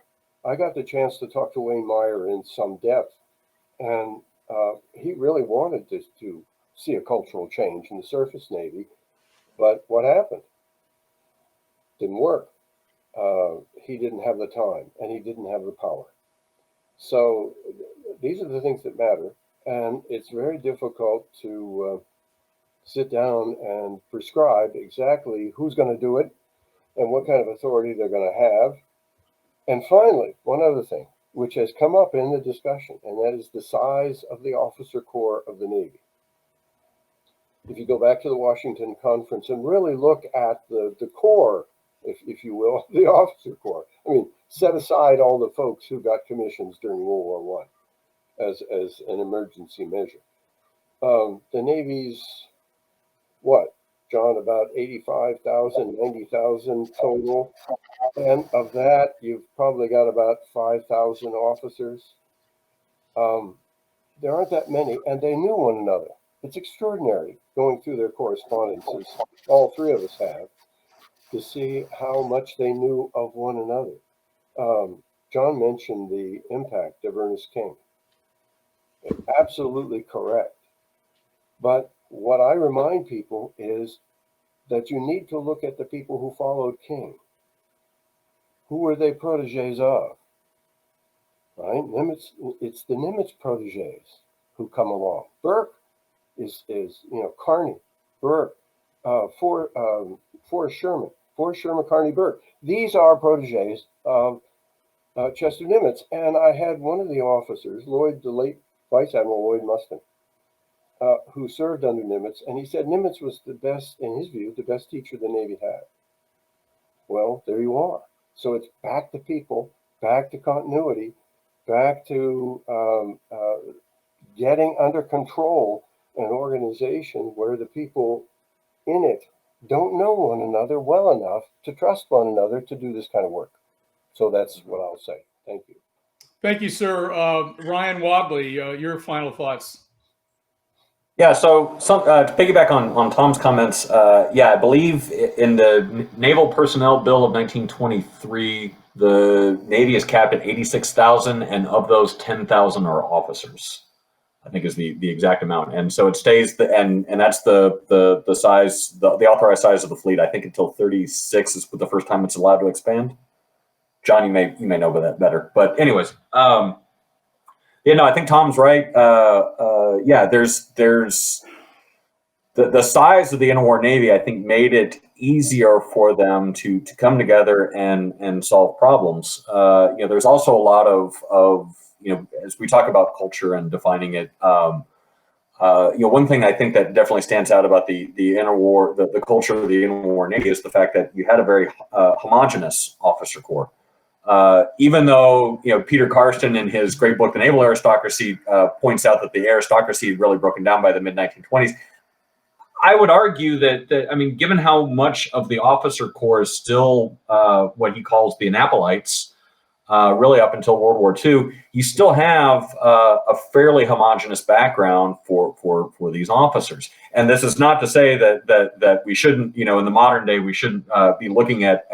C: I got the chance to talk to Wayne Meyer in some depth. And he really wanted to see a cultural change in the surface Navy. But what happened? Didn't work. He didn't have the time and he didn't have the power. So these are the things that matter. And it's very difficult to sit down and prescribe exactly who's going to do it and what kind of authority they're going to have. And finally, one other thing, which has come up in the discussion, and that is the size of the officer corps of the Navy. If you go back to the Washington Conference and really look at the core, if you will, the officer corps. I mean, set aside all the folks who got commissions during World War I as an emergency measure. The Navy's, what, John, about 85,000, 90,000 total. And of that, you've probably got about 5,000 officers. There aren't that many, and they knew one another. It's extraordinary going through their correspondences, all three of us have, to see how much they knew of one another. John mentioned the impact of Ernest King. Absolutely correct. But what I remind people is that you need to look at the people who followed King. Who were they protégés of? right? Nimitz, it's the Nimitz proteges who come along. Burke is Kearney, Burke, Forrest Sherman, Kearney, Burke. These are proteges of Chester Nimitz. And I had one of the officers, Lloyd, the late Vice Admiral Lloyd Mustin, who served under Nimitz, and he said Nimitz was the best, in his view, the best teacher the Navy had. Well, there you are. So it's back to people, back to continuity, back to getting under control an organization where the people in it don't know one another well enough to trust one another to do this kind of work. So that's what I'll say. Thank you.
B: Thank you, sir. Ryan Wadle, your final thoughts.
D: Yeah, so to piggyback on Tom's comments, yeah, I believe in the Naval Personnel Bill of 1923, the Navy is capped at 86,000, and of those, 10,000 are officers, I think is the exact amount. And so it stays, and that's the size, the authorized size of the fleet, I think until 36 is the first time it's allowed to expand. John, you may know about that better. But anyways, yeah, no, I think Tom's right. Yeah, there's the size of the interwar Navy, I think, made it easier for them to come together and solve problems. There's also a lot of as we talk about culture and defining it, one thing I think that definitely stands out about the interwar, the culture of the interwar Navy is the fact that you had a very homogenous officer corps. Even though Peter Karsten in his great book The Naval Aristocracy points out that the aristocracy had really broken down by the mid-1920s, I would argue that I mean, given how much of the officer corps is still what he calls the Annapolites, really up until World War II, you still have a fairly homogenous background for these officers. And this is not to say that we shouldn't, in the modern day, we shouldn't be looking at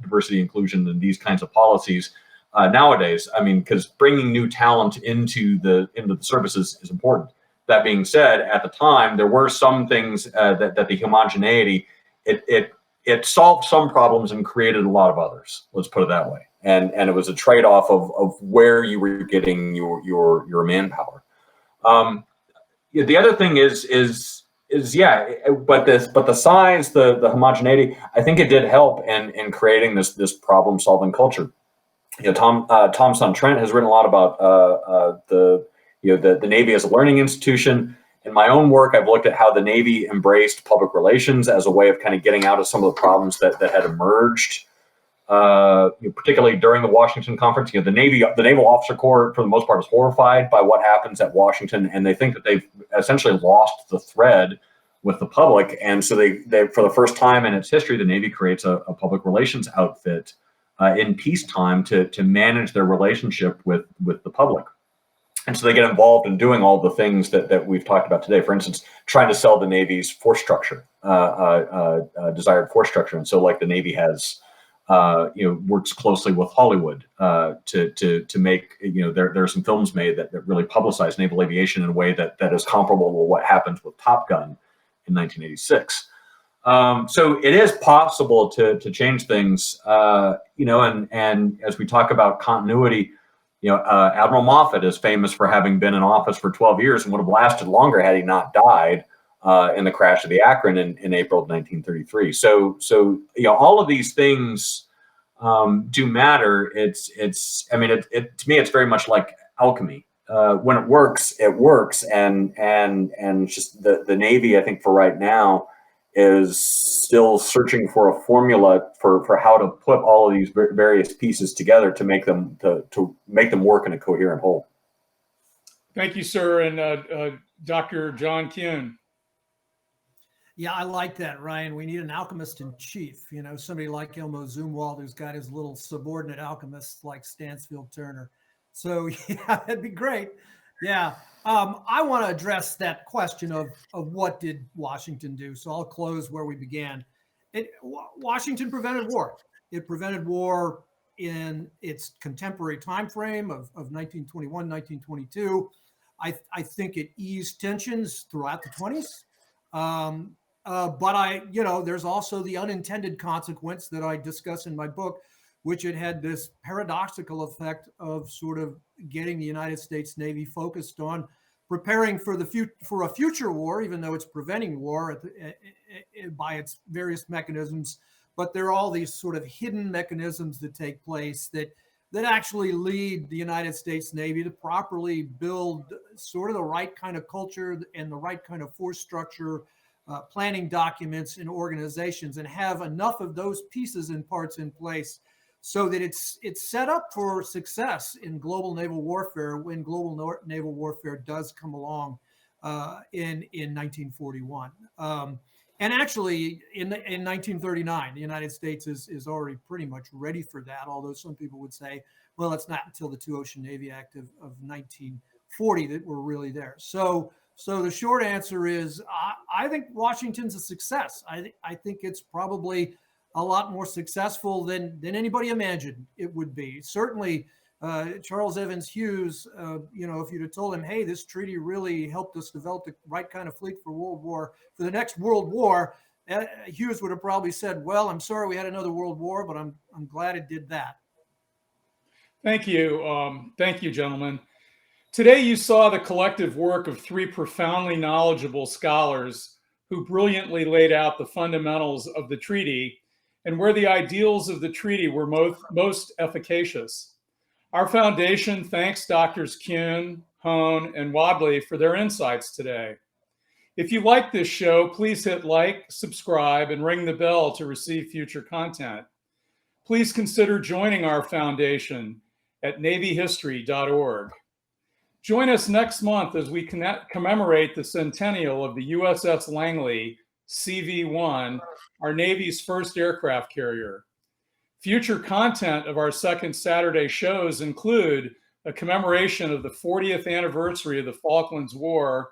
D: diversity, inclusion, and these kinds of policies nowadays. I mean, because bringing new talent into the services is important. That being said, at the time, there were some things that the homogeneity, it solved some problems and created a lot of others. Let's put it that way. And it was a trade-off of where you were getting your manpower. The other thing is yeah, but the size, the homogeneity, I think it did help in creating this problem-solving culture. Tom's son Trent has written a lot about the Navy as a learning institution. In my own work, I've looked at how the Navy embraced public relations as a way of kind of getting out of some of the problems that had emerged. Particularly during the Washington conference, the Naval Officer Corps, for the most part, is horrified by what happens at Washington, and they think that they've essentially lost the thread with the public. And so they for the first time in its history, the Navy creates a public relations outfit in peacetime to manage their relationship with the public. And so they get involved in doing all the things that we've talked about today. For instance, trying to sell the Navy's force structure, desired force structure. And so, like, the Navy has works closely with Hollywood to make, there are some films made that really publicize naval aviation in a way that is comparable to what happens with Top Gun in 1986. So it is possible to change things, and as we talk about continuity, Admiral Moffett is famous for having been in office for 12 years and would have lasted longer had he not died in the crash of the Akron in April of 1933. So all of these things do matter. I mean, to me, it's very much like alchemy. When it works, and just the Navy, I think, for right now, is still searching for a formula for how to put all of these various pieces together to make them work in a coherent whole.
B: Thank you, sir. And Dr. John Kuehn.
A: Yeah, I like that, Ryan. We need an alchemist in chief, somebody like Elmo Zumwalt, who's got his little subordinate alchemists like Stansfield Turner. So yeah, that'd be great. Yeah. I want to address that question of what did Washington do. So I'll close where we began. Washington prevented war. It prevented war in its contemporary time frame of 1921, 1922. I think it eased tensions throughout the 20s. But there's also the unintended consequence that I discuss in my book, which it had this paradoxical effect of sort of getting the United States Navy focused on preparing for a future war, even though it's preventing war by its various mechanisms. But there are all these sort of hidden mechanisms that take place that actually lead the United States Navy to properly build sort of the right kind of culture and the right kind of force structure, planning documents and organizations, and have enough of those pieces and parts in place so that it's set up for success in global naval warfare when global naval warfare does come along in 1941. And actually, in 1939, the United States is already pretty much ready for that, although some people would say, well, it's not until the Two-Ocean Navy Act of 1940 that we're really there. So the short answer is, I think Washington's a success. I think it's probably a lot more successful than anybody imagined it would be. Certainly, Charles Evans Hughes, if you'd have told him, hey, this treaty really helped us develop the right kind of fleet for the next World War, Hughes would have probably said, well, I'm sorry we had another World War, but I'm glad it did that.
B: Thank you. Thank you, gentlemen. Today, you saw the collective work of three profoundly knowledgeable scholars who brilliantly laid out the fundamentals of the treaty and where the ideals of the treaty were most efficacious. Our foundation thanks Drs. Kuehn, Hone, and Wadle for their insights today. If you like this show, please hit like, subscribe, and ring the bell to receive future content. Please consider joining our foundation at navyhistory.org. Join us next month as we commemorate the centennial of the USS Langley CV-1, our Navy's first aircraft carrier. Future content of our second Saturday shows include a commemoration of the 40th anniversary of the Falklands War,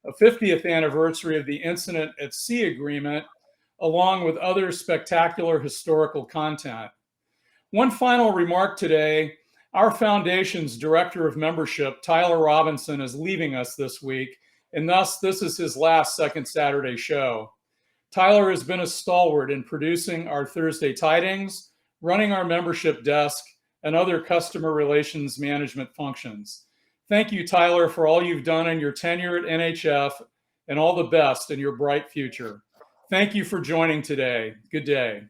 B: a 50th anniversary of the Incident at Sea Agreement, along with other spectacular historical content. One final remark today, our foundation's Director of Membership, Tyler Robinson, is leaving us this week, and thus this is his last second Saturday show. Tyler has been a stalwart in producing our Thursday tidings, running our membership desk, and other customer relations management functions. Thank you, Tyler, for all you've done in your tenure at NHF, and all the best in your bright future. Thank you for joining today. Good day.